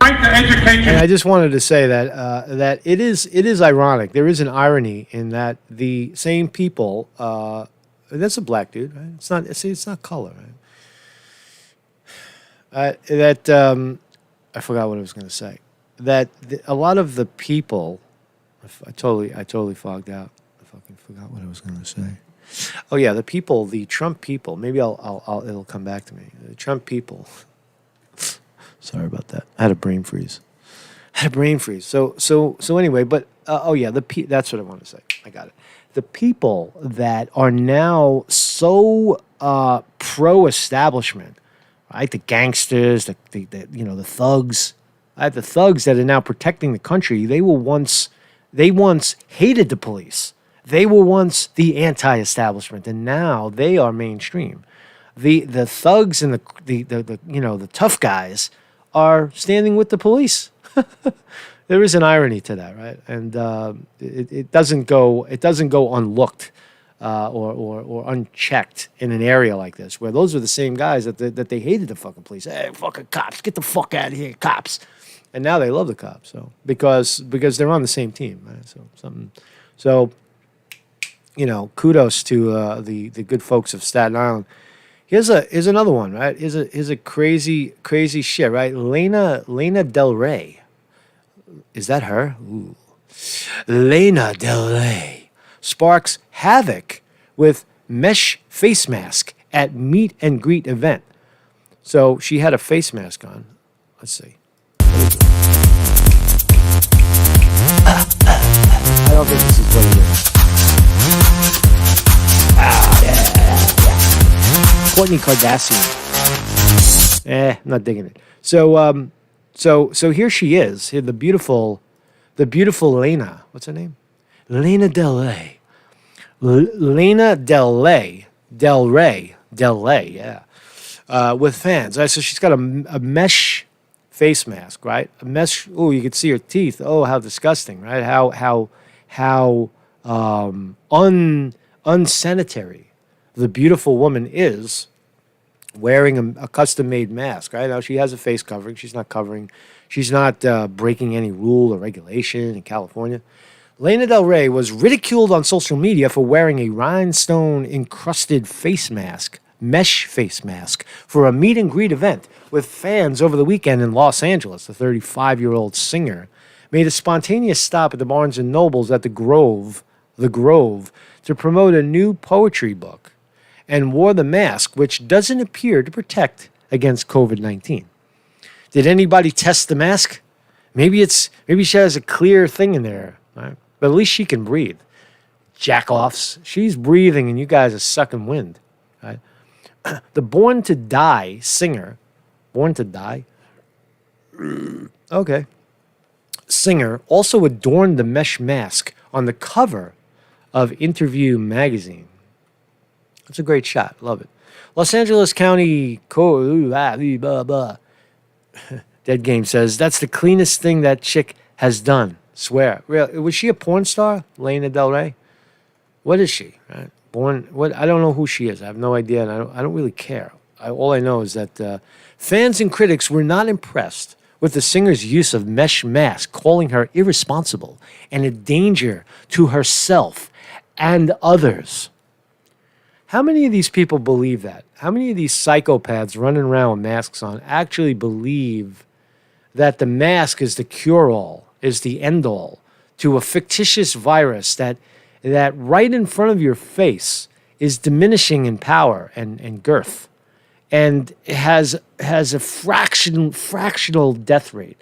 Right to educate you. And I just wanted to say that that it is ironic. There is an irony in that the same people... that's a black dude, right? It's not color, right? I forgot what I was going to say. That a lot of the people, I totally fogged out. I fucking forgot what I was going to say. Oh yeah, the Trump people. Maybe it'll come back to me. The Trump people. Sorry about that. I had a brain freeze. So anyway, but that's what I want to say. I got it. The people that are now so pro-establishment, right? The gangsters, the thugs, right? The thugs that are now protecting the country. They once hated the police. They were once the anti-establishment, and now they are mainstream. The thugs and the tough guys are standing with the police. There is an irony to that, right? And it doesn't go unlooked or unchecked in an area like this, where those are the same guys that they hated the fucking police. Hey, fucking cops, get the fuck out of here, cops! And now they love the cops, so because they're on the same team, right? So kudos to the good folks of Staten Island. Here's another one, right? Here's a crazy shit, right? Lana Del Rey. Is that her? Ooh. Lana Del Rey sparks havoc with mesh face mask at meet and greet event. So she had a face mask on. Let's see. I don't think this is what it is. Kourtney Kardashian. Not digging it. So here she is. Here, the beautiful Lana. What's her name? Lana Del Rey. Lana Del Rey. Del Rey. Yeah. With fans. Right? So she's got a mesh face mask, right? A mesh. Oh, you can see her teeth. Oh, how disgusting, right? How unsanitary the beautiful woman is wearing a custom-made mask, right? Now, she has a face covering. She's not breaking any rule or regulation in California. Lana Del Rey was ridiculed on social media for wearing a rhinestone-encrusted face mask, mesh face mask, for a meet-and-greet event with fans over the weekend in Los Angeles. The 35-year-old singer made a spontaneous stop at the Barnes & Nobles at the Grove, to promote a new poetry book, and wore the mask, which doesn't appear to protect against COVID-19. Did anybody test the mask? Maybe she has a clear thing in there, right? But at least she can breathe. Jack-offs. She's breathing and you guys are sucking wind, right? The Born to Die singer, Born to Die? Okay. Singer also adorned the mesh mask on the cover of Interview magazine. That's a great shot. Love it. Los Angeles County Dead Game says, that's the cleanest thing that chick has done. Swear. Real, was she a porn star, Lana Del Rey? What is she? Right? I don't know who she is. I have no idea, and I don't really care. All I know is that fans and critics were not impressed with the singer's use of mesh mask, calling her irresponsible and a danger to herself and others. How many of these people believe that? How many of these psychopaths running around with masks on actually believe that the mask is the cure-all, is the end-all to a fictitious virus that right in front of your face is diminishing in power and girth, and has a fractional death rate?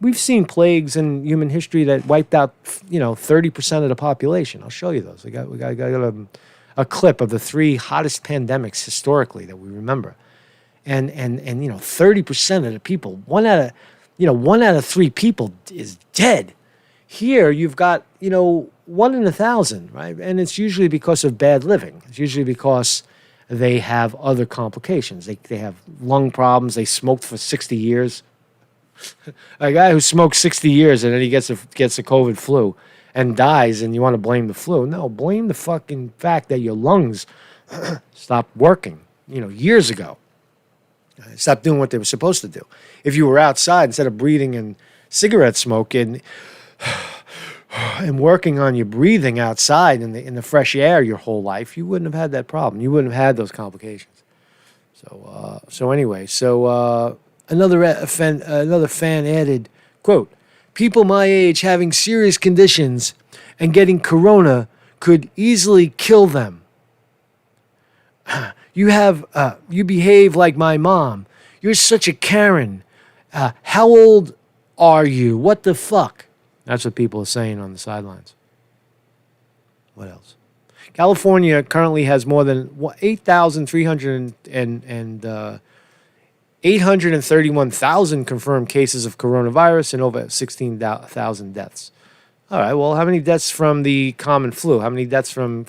We've seen plagues in human history that wiped out 30% of the population. I'll show you those. We got a clip of the 3 hottest pandemics historically that we remember, and 30% of the people, one out of 3 people is dead. Here you've got 1 in 1,000, right? And it's usually because of bad living. It's usually because they have other complications. They have lung problems. They smoked for 60 years. A guy who smoked 60 years and then he gets a COVID flu and dies, and you want to blame the flu. No, blame the fucking fact that your lungs stopped working, years ago. Stopped doing what they were supposed to do. If you were outside, instead of breathing in cigarette smoke and working on your breathing outside in the fresh air your whole life, you wouldn't have had that problem. You wouldn't have had those complications. So anyway, another fan added, quote, people my age having serious conditions and getting corona could easily kill them. You behave like my mom. You're such a Karen. How old are you? What the fuck? That's what people are saying on the sidelines. What else? California currently has more than 831,000 confirmed cases of coronavirus and over 16,000 deaths. All right, well, how many deaths from the common flu? How many deaths from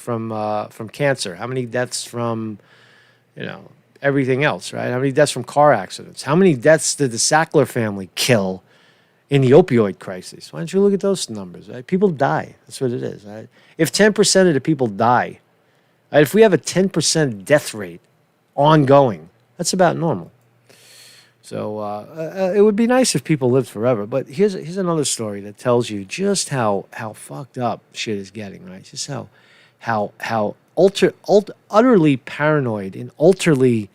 cancer? How many deaths from, everything else, right? How many deaths from car accidents? How many deaths did the Sackler family kill in the opioid crisis? Why don't you look at those numbers, right? People die. That's what it is, right? If 10% of the people die, right, if we have a 10% death rate ongoing, that's about normal. So it would be nice if people lived forever. But here's another story that tells you just how fucked up shit is getting, right? Just how utterly paranoid and utterly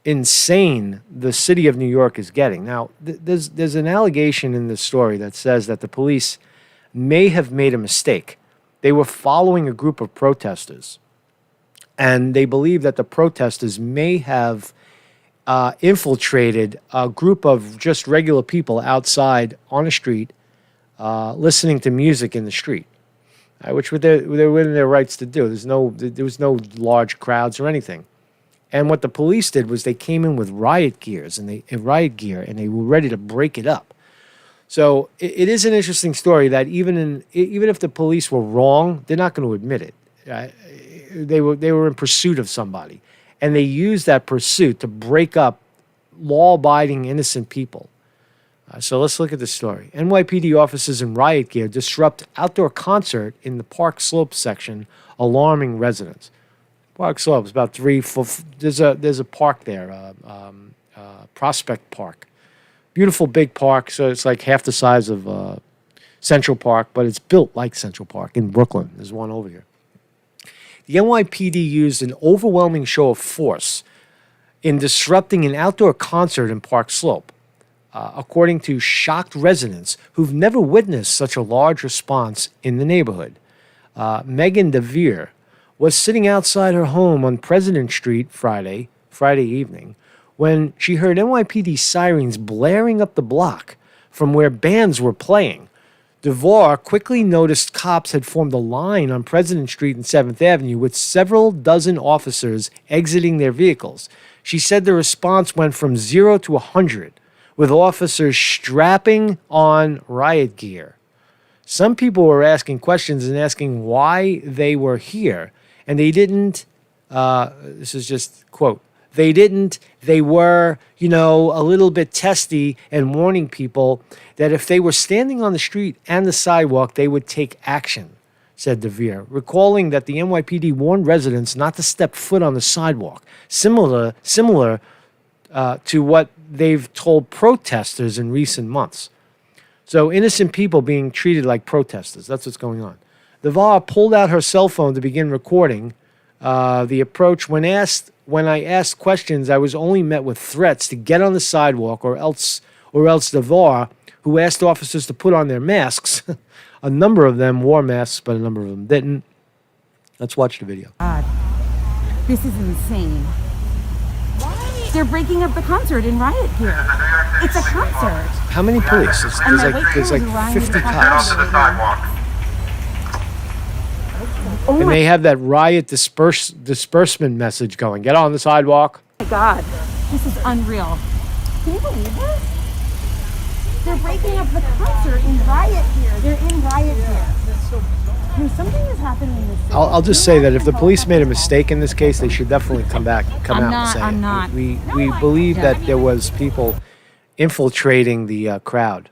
insane the city of New York is getting. Now, there's an allegation in this story that says that the police may have made a mistake. They were following a group of protesters, and they believe that the protesters may have infiltrated a group of just regular people outside on a street listening to music in the street, which they're within their rights to do. There was no large crowds or anything. And what the police did was they came in with riot gear, and they were ready to break it up. So it is an interesting story that even if the police were wrong, they're not going to admit it. They were in pursuit of somebody, and they used that pursuit to break up law-abiding innocent people. So let's look at this story. NYPD officers in riot gear disrupt outdoor concert in the Park Slope section, alarming residents. Park Slope is about 3 foot. There's a park there, Prospect Park. Beautiful big park. So it's like half the size of Central Park, but it's built like Central Park in Brooklyn. There's one over here. The NYPD used an overwhelming show of force in disrupting an outdoor concert in Park Slope, according to shocked residents who've never witnessed such a large response in the neighborhood. Megan DeVere was sitting outside her home on President Street Friday evening when she heard NYPD sirens blaring up the block from where bands were playing. DeVore quickly noticed cops had formed a line on President Street and 7th Avenue with several dozen officers exiting their vehicles. She said the response went from 0 to 100, with officers strapping on riot gear. Some people were asking questions and asking why they were here, and they didn't, this is just quote, they were, a little bit testy and warning people that if they were standing on the street and the sidewalk, they would take action, said DeVere, recalling that the NYPD warned residents not to step foot on the sidewalk, similar to what they've told protesters in recent months. So innocent people being treated like protesters, that's what's going on. DeVore pulled out her cell phone to begin recording the approach. When I asked questions, I was only met with threats to get on the sidewalk or else DeVore, who asked officers to put on their masks. A number of them wore masks, but a number of them didn't. Let's watch the video. God, this is insane. They're breaking up the concert in riot gear. It's a concert. How many police? There's like 50 cops. And they have that riot disbursement message going. Get on the sidewalk. Oh my God, this is unreal. Can you believe this? They're breaking up the concert in riot gear. They're in riot gear. Something is happening in this city. I'll just say that if the police made a mistake in this case, they should definitely come out and say I'm it. not. We believe that there was people infiltrating the crowd.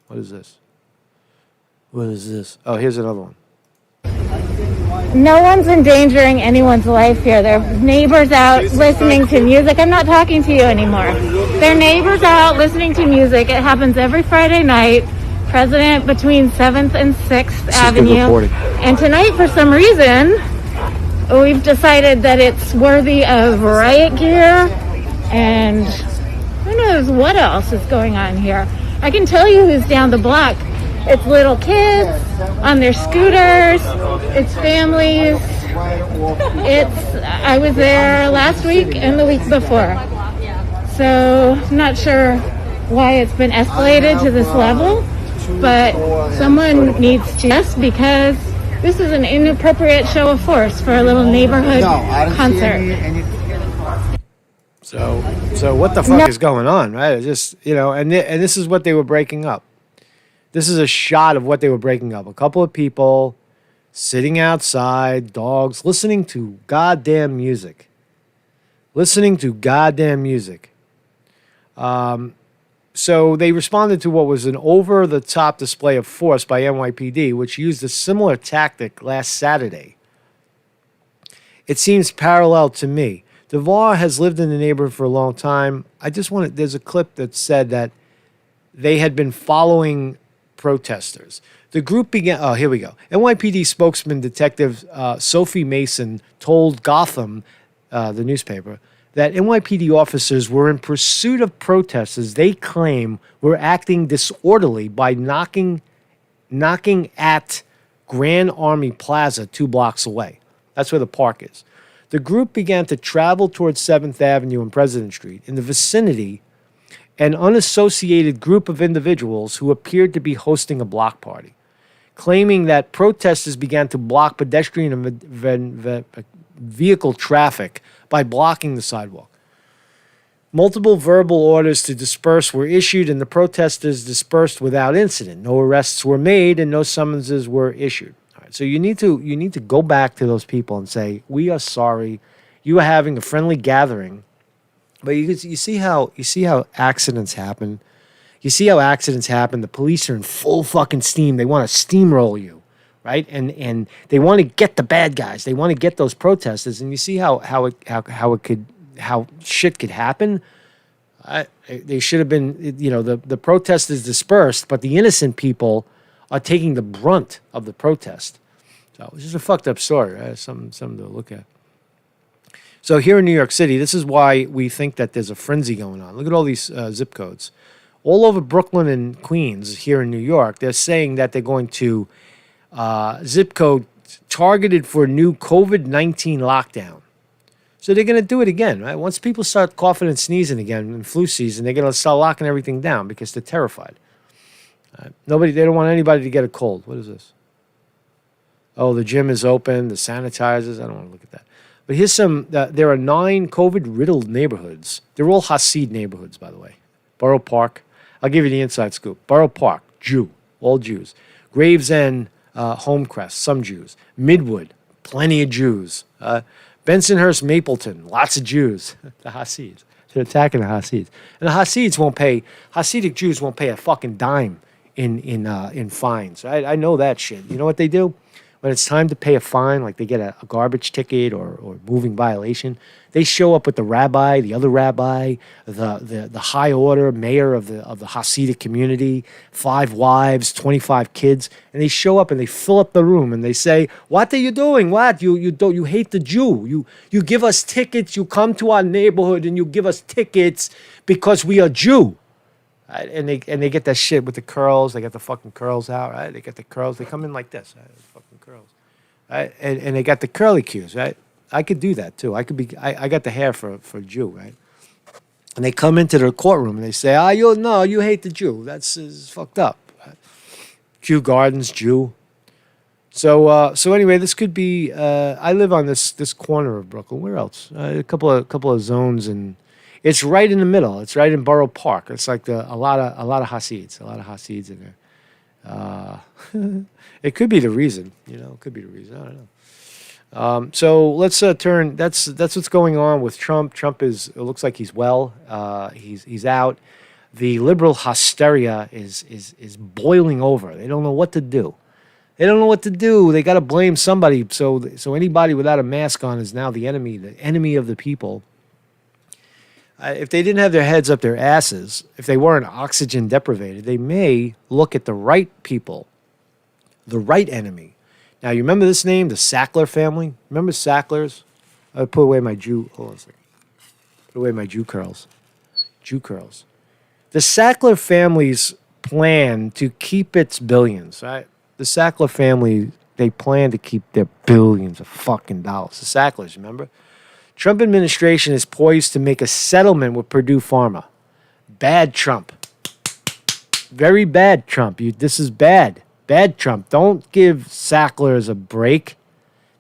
What is this? What is this? Oh, here's another one. No one's endangering anyone's life here. Their neighbors out listening to music. I'm not talking to you anymore. Their neighbors out listening to music. It happens every Friday night. President between 7th and 6th Avenue. And tonight, for some reason, we've decided that it's worthy of riot gear and who knows what else is going on here. I can tell you who's down the block. It's little kids on their scooters. It's families. I was there last week and the week before. So I'm not sure why it's been escalated to this level, but someone needs to, just because this is an inappropriate show of force for a little neighborhood concert. So what the fuck is going on, right? It's just, and this is what they were breaking up. This is a shot of what they were breaking up. A couple of people sitting outside, dogs, listening to goddamn music. So they responded to what was an over-the-top display of force by NYPD, which used a similar tactic last Saturday. It seems parallel to me. DeVore has lived in the neighborhood for a long time. There's a clip that said that they had been following protesters. The group began, here we go. NYPD spokesman Detective Sophie Mason told Gotham, the newspaper, that NYPD officers were in pursuit of protesters they claim were acting disorderly by knocking at Grand Army Plaza 2 blocks away. That's where the park is. The group began to travel towards 7th Avenue and President Street. In the vicinity, an unassociated group of individuals who appeared to be hosting a block party, claiming that protesters began to block pedestrian and vehicle traffic by blocking the sidewalk. Multiple verbal orders to disperse were issued, and the protesters dispersed without incident. No arrests were made, and no summonses were issued. All right, so you need to go back to those people and say, "We are sorry. You are having a friendly gathering." But you see how accidents happen. You see how accidents happen. The police are in full fucking steam. They want to steamroll you, right? And they want to get the bad guys. They want to get those protesters. And you see how shit could happen. They should have been, the protesters dispersed, but the innocent people are taking the brunt of the protest. So it's just a fucked up story, right? Something to look at. So here in New York City, this is why we think that there's a frenzy going on. Look at all these zip codes. All over Brooklyn and Queens here in New York, they're saying that they're going to zip code targeted for a new COVID-19 lockdown. So they're going to do it again, right? Once people start coughing and sneezing again in flu season, they're going to start locking everything down because they're terrified. They don't want anybody to get a cold. What is this? Oh, the gym is open, the sanitizers. I don't want to look at that. But here's some, there are 9 COVID-riddled neighborhoods. They're all Hasid neighborhoods, by the way. Borough Park. I'll give you the inside scoop. Borough Park, Jew, all Jews. Gravesend, Homecrest, some Jews. Midwood, plenty of Jews. Bensonhurst, Mapleton, lots of Jews. The Hasids. They're attacking the Hasids. And the Hasidic Jews won't pay a fucking dime in fines. I know that shit. You know what they do? When it's time to pay a fine, like they get a garbage ticket or moving violation, they show up with the rabbi, the other rabbi, the high order mayor of the Hasidic community, 5 wives, 25 kids, and they show up and they fill up the room and they say, "What are you doing? What you hate the Jew? You give us tickets. You come to our neighborhood and you give us tickets because we are Jew." Right? And they get that shit with the curls. They get the fucking curls out, right? They get the curls. They come in like this, right? Fucking curls, right? And they got the curly cues, right? I could do that too. I got the hair for a Jew, right? And they come into the courtroom and they say, you hate the Jew. That's fucked up. Right? Jew Gardens, Jew. So anyway, this could be. I live on this corner of Brooklyn. Where else? A couple of zones and. It's right in the middle. It's right in Borough Park. It's like a lot of Hasids, in there. It could be the reason, It could be the reason. I don't know. So let's turn. That's what's going on with Trump. Trump it looks like he's well. He's out. The liberal hysteria is boiling over. They don't know what to do. They got to blame somebody. So anybody without a mask on is now the enemy of the people. If they didn't have their heads up their asses, if they weren't oxygen deprivated, they may look at the right people, the right enemy. Now, you remember this name, the Sackler family? Remember Sacklers? I put away my Jew. Hold on a second. Put away my Jew curls. Jew curls. The Sackler family's plan to keep its billions, right? The Sackler family, they plan to keep their billions of fucking dollars. The Sacklers, remember? Trump administration is poised to make a settlement with Purdue Pharma. Bad Trump. Very bad Trump. This is bad. Bad Trump. Don't give Sacklers a break.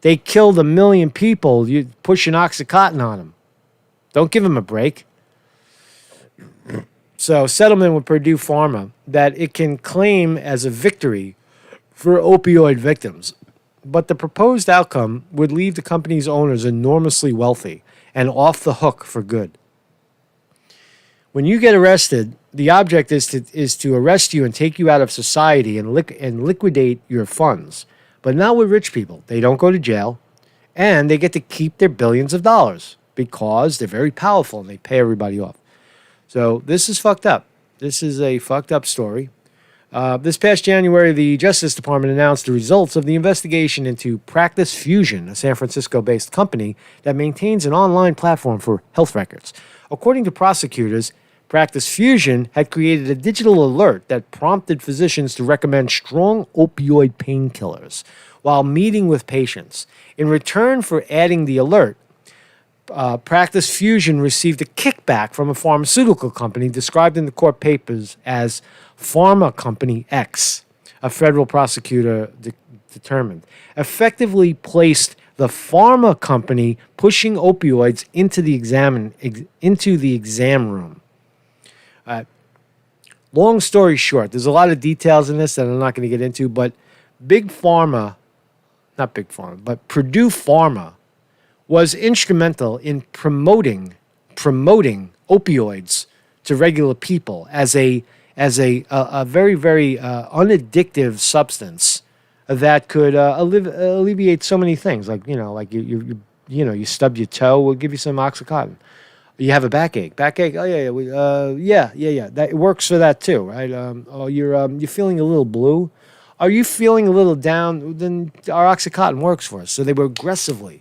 They killed 1 million people. You pushing OxyContin on them. Don't give them a break. So, settlement with Purdue Pharma that it can claim as a victory for opioid victims. But the proposed outcome would leave the company's owners enormously wealthy and off the hook for good. When you get arrested, the object is to arrest you and take you out of society and liquidate your funds. But not with rich people. They don't go to jail, and they get to keep their billions of dollars because they're very powerful and they pay everybody off. So this is fucked up. This is a fucked up story. This past January, the Justice Department announced the results of the investigation into Practice Fusion, a San Francisco-based company that maintains an online platform for health records. According to prosecutors, Practice Fusion had created a digital alert that prompted physicians to recommend strong opioid painkillers while meeting with patients. In return for adding the alert, Practice Fusion received a kickback from a pharmaceutical company described in the court papers as Pharma Company X, a federal prosecutor determined, effectively placed the pharma company pushing opioids into the exam room. Long story short, there's a lot of details in this that I'm not going to get into, but Purdue Pharma was instrumental in promoting opioids to regular people as a very, very unaddictive substance that could alleviate so many things. Like, you stub your toe, we'll give you some OxyContin. You have a backache. Oh yeah. That works for that too, right? You're feeling a little blue. Are you feeling a little down? Then our OxyContin works for us. So they were aggressively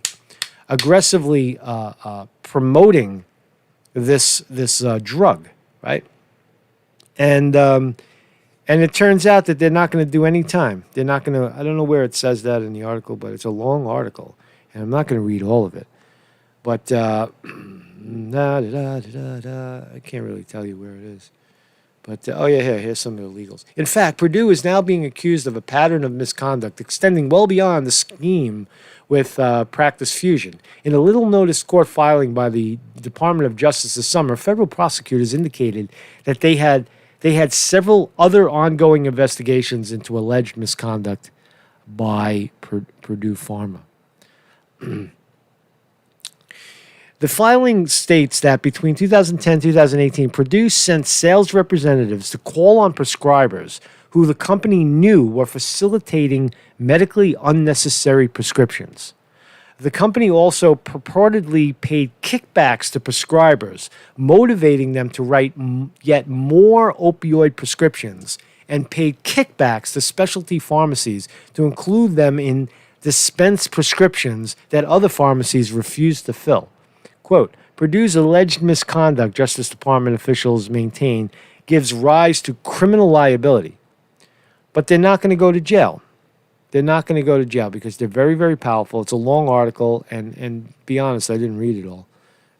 promoting this drug, right? And it turns out that they're not going to do any time. They're not going to. I don't know where it says that in the article, but it's a long article, and I'm not going to read all of it. But I can't really tell you where it is. But, here's some of the illegals. In fact, Purdue is now being accused of a pattern of misconduct extending well beyond the scheme with Practice Fusion. In a little-noticed court filing by the Department of Justice this summer, federal prosecutors indicated that they had several other ongoing investigations into alleged misconduct by Purdue Pharma. The filing states that between 2010 and 2018, Purdue sent sales representatives to call on prescribers who the company knew were facilitating medically unnecessary prescriptions. The company also purportedly paid kickbacks to prescribers, motivating them to write yet more opioid prescriptions, and paid kickbacks to specialty pharmacies to include them in dispensed prescriptions that other pharmacies refused to fill. Quote, Purdue's alleged misconduct, Justice Department officials maintain, gives rise to criminal liability. But they're not going to go to jail. They're not going to go to jail because they're very, very powerful. It's a long article, and be honest, I didn't read it all.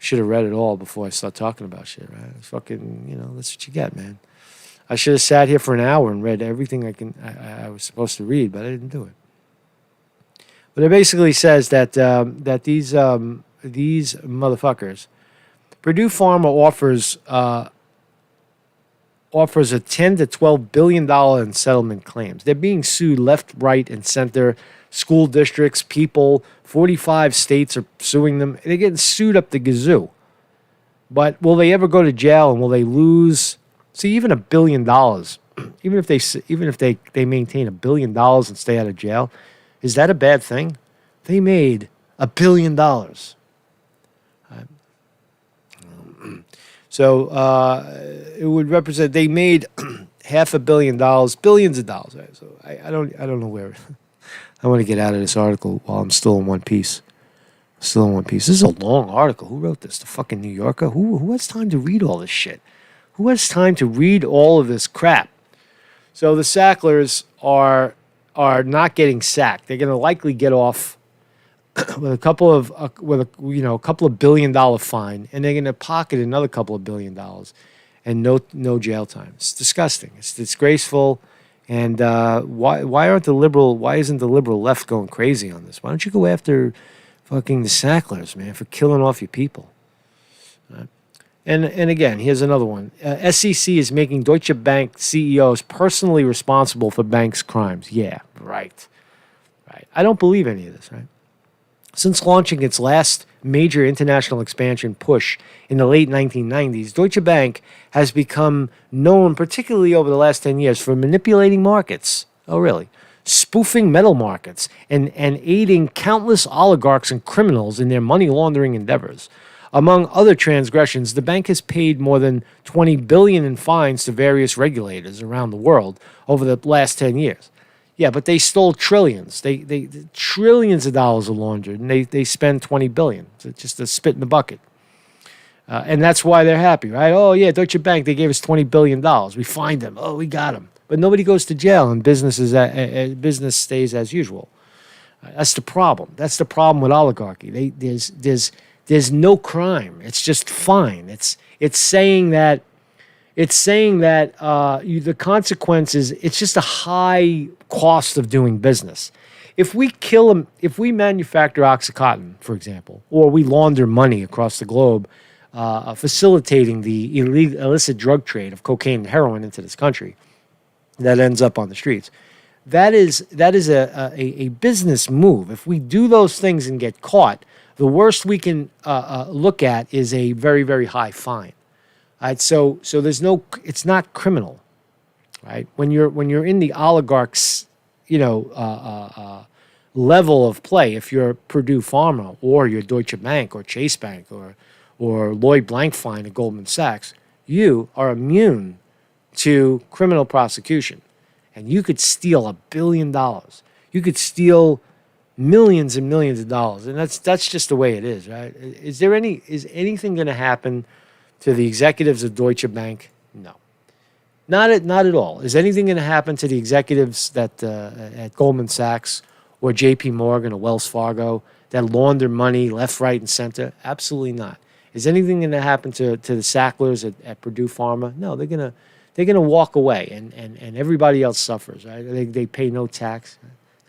Should have read it all before I start talking about shit, right? It's fucking, that's what you get, man. I should have sat here for an hour and read everything I was supposed to read, but I didn't do it. But it basically says that these motherfuckers, Purdue Pharma offers a $10 to $12 billion in settlement claims. They're being sued left, right, and center. School districts, people, 45 states are suing them. They're getting sued up the gazoo. But will they ever go to jail, and will they lose? See, even $1 billion, even if they maintain $1 billion and stay out of jail, is that a bad thing? They made $1 billion. So it would represent they made $500 million, billions of dollars. Right? So I don't know where. I want to get out of this article while I'm still in one piece. Still in one piece. This is a long article. Who wrote this? The fucking New Yorker? Who has time to read all this shit? Who has time to read all of this crap? So the Sacklers are not getting sacked. They're going to likely get off with a couple of $1 billion fine, and they're going to pocket another couple of $1 billion, and no jail time. It's disgusting. It's disgraceful. And why isn't the liberal left going crazy on this? Why don't you go after fucking the Sacklers, man, for killing off your people? And again, here's another one. SEC is making Deutsche Bank CEOs personally responsible for banks' crimes. Yeah, right. I don't believe any of this, right? Since launching its last major international expansion push in the late 1990s, Deutsche Bank has become known, particularly over the last 10 years, for manipulating markets. Oh, really? Spoofing metal markets and aiding countless oligarchs and criminals in their money laundering endeavors. Among other transgressions, the bank has paid more than $20 billion in fines to various regulators around the world over the last 10 years. Yeah, but they stole trillions. They trillions of dollars are laundered, and they spend $20 billion. It's just a spit in the bucket. And that's why they're happy, right? Oh, yeah, Deutsche Bank, they gave us $20 billion. We fined them. Oh, we got them. But nobody goes to jail, and business stays as usual. That's the problem. That's the problem with oligarchy. There's no crime. It's just fine. It's saying that the consequences, it's just a high cost of doing business. If we manufacture Oxycontin, for example, or we launder money across the globe, facilitating the illicit drug trade of cocaine and heroin into this country that ends up on the streets, that is a business move. If we do those things and get caught, the worst we can look at is a very, very high fine. Right, so it's not criminal, right? When you're in the oligarchs, level of play, if you're Purdue Pharma or you're Deutsche Bank or Chase Bank or Lloyd Blankfein at Goldman Sachs, you are immune to criminal prosecution, and you could steal $1 billion. You could steal millions and millions of dollars, and that's just the way it is, right? Is anything going to happen to the executives of Deutsche Bank? No. Not at all. Is anything going to happen to the executives that at Goldman Sachs or J.P. Morgan or Wells Fargo? that launder money left, right, and center? Absolutely not. Is anything going to happen to the Sacklers at Purdue Pharma? No, they're gonna walk away, and everybody else suffers. Right? They pay no tax.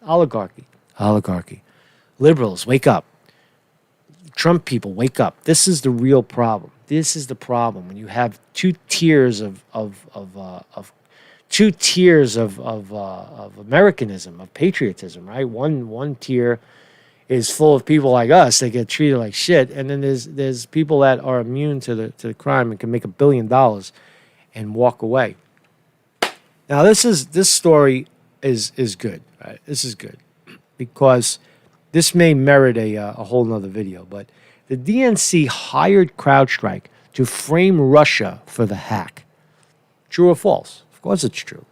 Oligarchy. Liberals, wake up. Trump people, wake up. This is the real problem. This is the problem when you have two tiers of Americanism, of patriotism, right? One tier is full of people like us that get treated like shit, and then there's people that are immune to the crime and can make $1 billion and walk away. Now this story is good, right? This is good because this may merit a whole nother video, but the DNC hired CrowdStrike to frame Russia for the hack. True or false? Of course it's true.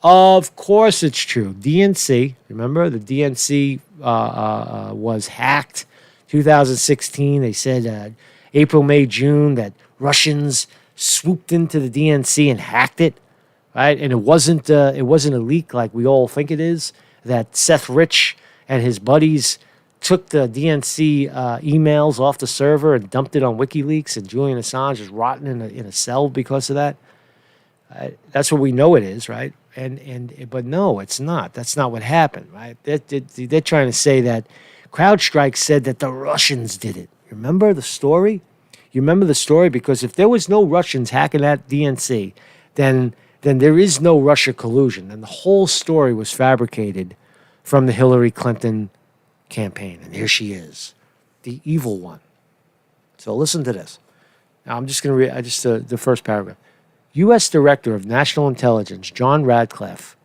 Of course it's true. DNC, remember the DNC was hacked 2016. They said April, May, June that Russians swooped into the DNC and hacked it, right? And it wasn't a leak like we all think it is, that Seth Rich and his buddies took the DNC emails off the server and dumped it on WikiLeaks, and Julian Assange is rotting in a cell because of that. That's what we know it is, right? But no, it's not. That's not what happened, right? They're trying to say that CrowdStrike said that the Russians did it. Remember the story? You remember the story? Because if there was no Russians hacking that DNC, then there is no Russia collusion. And the whole story was fabricated from the Hillary Clinton campaign. And here she is, the evil one. So listen to this. Now I'm just going to read the first paragraph. U.S. Director of National Intelligence John Radcliffe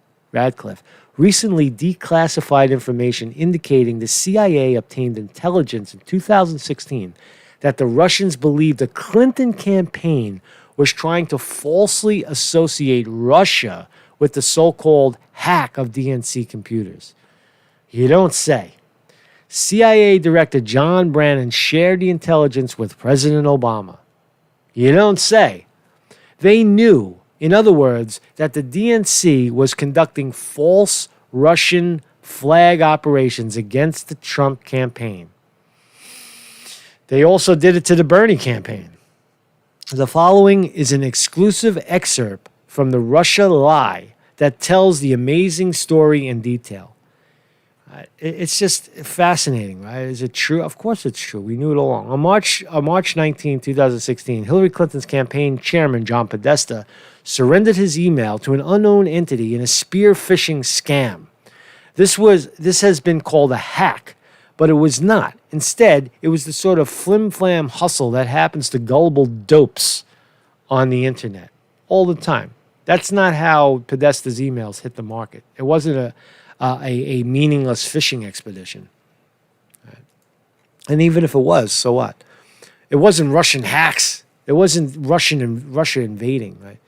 recently declassified information indicating the CIA obtained intelligence in 2016 that the Russians believed the Clinton campaign was trying to falsely associate Russia with the so-called hack of DNC computers. You don't say. CIA Director John Brennan shared the intelligence with President Obama. You don't say. They knew, in other words, that the DNC was conducting false Russian flag operations against the Trump campaign. They also did it to the Bernie campaign. The following is an exclusive excerpt from the Russia Lie that tells the amazing story in detail. It's just fascinating, right? Is it true? Of course it's true. We knew it all along. On March 19, 2016, Hillary Clinton's campaign chairman, John Podesta, surrendered his email to an unknown entity in a spear phishing scam. This has been called a hack, but it was not. Instead, it was the sort of flim-flam hustle that happens to gullible dopes on the internet all the time. That's not how Podesta's emails hit the market. It wasn't a meaningless fishing expedition. Right. And even if it was, so what? It wasn't Russian hacks. It wasn't Russia invading, right?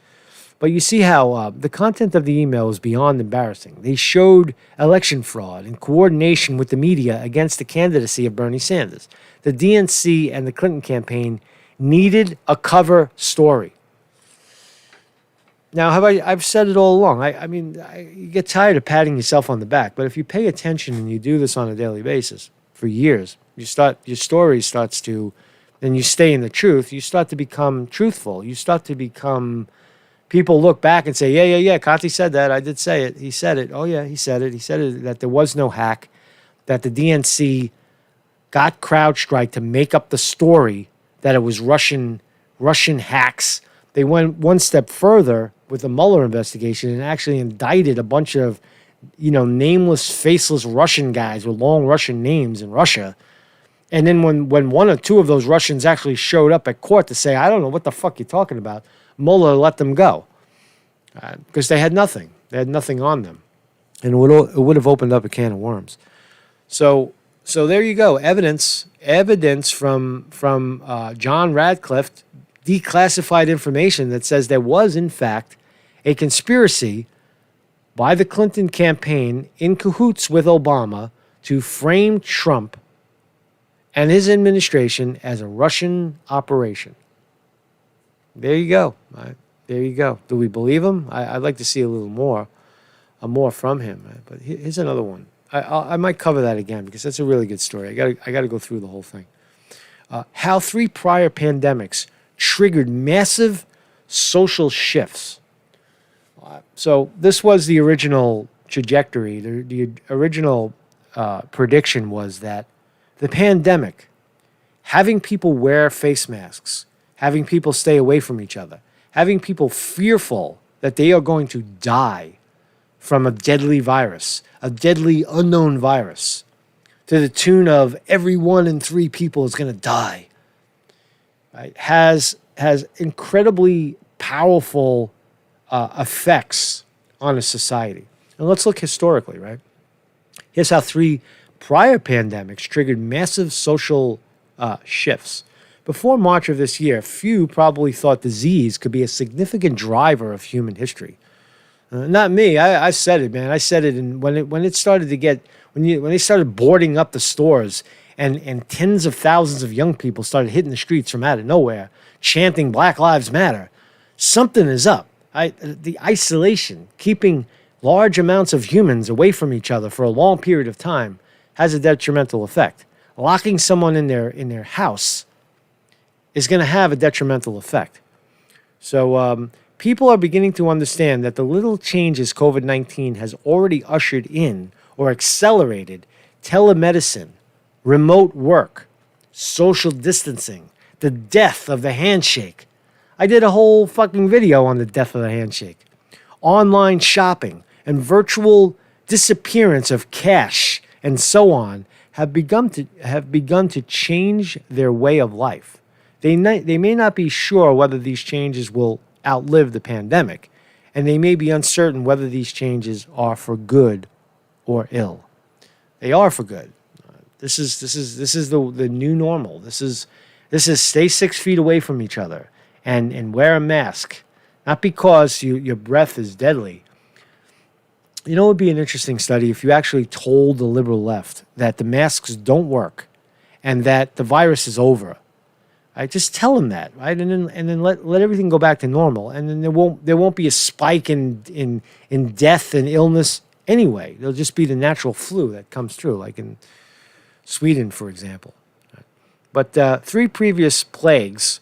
But you see how the content of the email is beyond embarrassing. They showed election fraud in coordination with the media against the candidacy of Bernie Sanders. The DNC and the Clinton campaign needed a cover story. Now, I've said it all along. You get tired of patting yourself on the back, but if you pay attention and you do this on a daily basis for years, your story starts to, and you stay in the truth, you start to become truthful. You start to become, people look back and say, yeah, Conte said that. I did say it. He said it. Oh, yeah, he said it. He said it, that there was no hack, that the DNC got CrowdStrike to make up the story that it was Russian hacks. They went one step further with the Mueller investigation and actually indicted a bunch of, nameless, faceless Russian guys with long Russian names in Russia. And then when one or two of those Russians actually showed up at court to say, I don't know what the fuck you're talking about, Mueller let them go because they had nothing. They had nothing on them. And it would have opened up a can of worms. So there you go. Evidence from John Radcliffe, declassified information that says there was, in fact, a conspiracy by the Clinton campaign in cahoots with Obama to frame Trump and his administration as a Russian operation. There you go. Right? There you go. Do we believe him? I'd like to see a little more from him. Right? But here's another one. I might cover that again because that's a really good story. I got to go through the whole thing. How 3 prior pandemics triggered massive social shifts. So this was the original trajectory. The original prediction was that the pandemic, having people wear face masks, having people stay away from each other, having people fearful that they are going to die from a deadly virus, a deadly unknown virus, to the tune of every 1 in 3 people is going to die, right, has incredibly powerful effects on a society. And let's look historically, right? Here's how 3 prior pandemics triggered massive social shifts. Before March of this year, few probably thought disease could be a significant driver of human history. Not me. I said it, man. I said it, and when it started to get when they started boarding up the stores and tens of thousands of young people started hitting the streets from out of nowhere, chanting Black Lives Matter, something is up. The isolation, keeping large amounts of humans away from each other for a long period of time, has a detrimental effect. Locking someone in their house is going to have a detrimental effect. So people are beginning to understand that the little changes COVID-19 has already ushered in or accelerated telemedicine, remote work, social distancing, the death of the handshake. I did a whole fucking video on the death of the handshake. Online shopping and virtual disappearance of cash and so on have begun to change their way of life. They may not be sure whether these changes will outlive the pandemic, and they may be uncertain whether these changes are for good or ill. They are for good. This is the new normal. This is stay 6 feet away from each other and wear a mask, not because your breath is deadly. You know, it would be an interesting study if you actually told the liberal left that the masks don't work and that the virus is over. Right? Just tell them that, right? And then let everything go back to normal. And then there won't be a spike in death and illness anyway. It'll just be the natural flu that comes through, like in Sweden, for example. But 3 previous plagues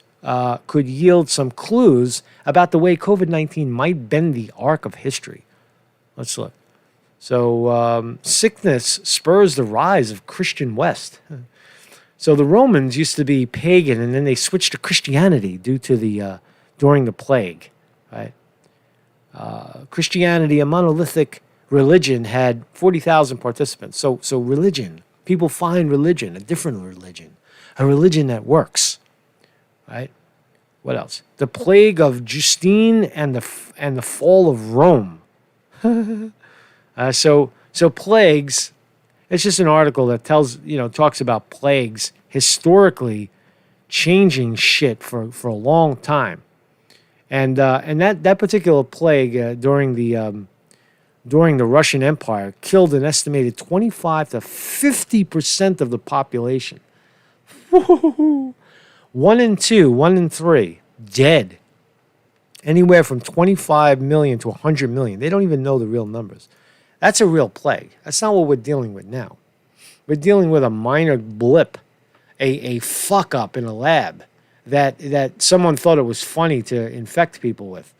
could yield some clues about the way COVID-19 might bend the arc of history. Let's look. So sickness spurs the rise of Christian West. So the Romans used to be pagan, and then they switched to Christianity due to during the plague, right? Christianity, a monolithic religion, had 40,000 participants. So religion, people find religion, a different religion, a religion that works, right? What else? The plague of Justine and the fall of Rome. So plagues. It's just an article that talks about plagues historically changing shit for a long time, and that particular plague during the Russian Empire killed an estimated 25 to 50% of the population. 1 in 2, 1 in 3 dead. Anywhere from 25 million to 100 million. They don't even know the real numbers. That's a real plague. That's not what we're dealing with now. We're dealing with a minor blip, a fuck up in a lab that someone thought it was funny to infect people with.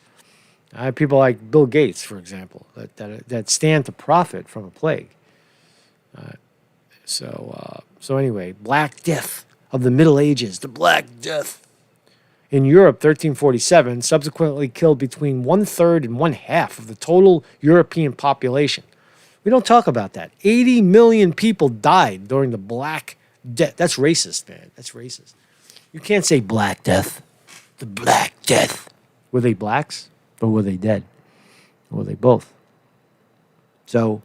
People like Bill Gates, for example, that stand to profit from a plague. So anyway, Black Death of the Middle Ages, the Black Death. In Europe, 1347, subsequently killed between 1/3 and 1/2 of the total European population. We don't talk about that. 80 million people died during the Black Death. That's racist, man. That's racist. You can't say Black Death. The Black Death. Were they blacks or were they dead? Or were they both? So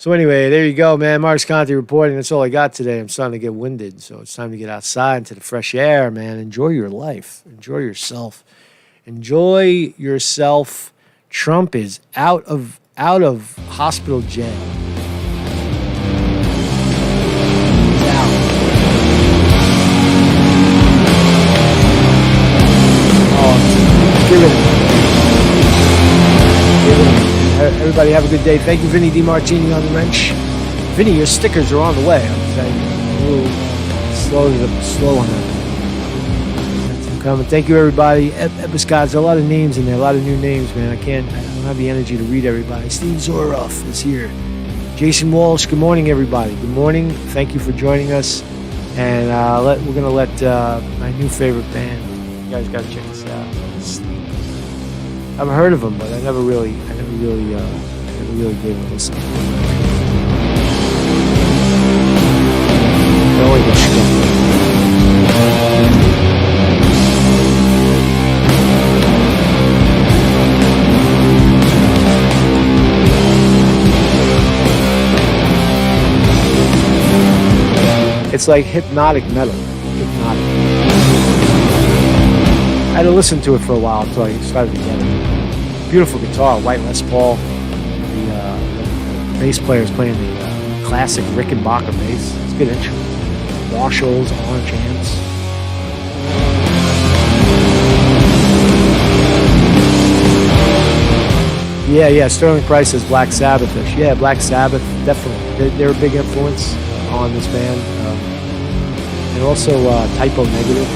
anyway, there you go, man. Marcus Conte reporting. That's all I got today. I'm starting to get winded, so it's time to get outside into the fresh air, man. Enjoy your life. Enjoy yourself. Enjoy yourself. Trump is out of hospital jail. He's out. Oh, give it. Everybody have a good day. Thank you, Vinny DiMartini on the wrench. Vinny, your stickers are on the way. I'm saying a little slow on that. That's coming. Thank you, everybody. Episcott's, a lot of names in there, a lot of new names, man. I don't have the energy to read everybody. Steve Zoroff is here. Jason Walsh, good morning, everybody. Good morning. Thank you for joining us. And we're going to let my new favorite band, you guys got to check this out. I've heard of them, but I never really gave them a listen. It's like hypnotic metal. Hypnotic. I had to listen to it for a while until I started to get it. Beautiful guitar, white Les Paul. The bass player is playing the classic Rickenbacker bass. It's a good instrument. Marshalls, orange amps. Yeah, Sterling Price says Black Sabbath-ish. Yeah, Black Sabbath, definitely. They're a big influence on this band. And also Typo Negative.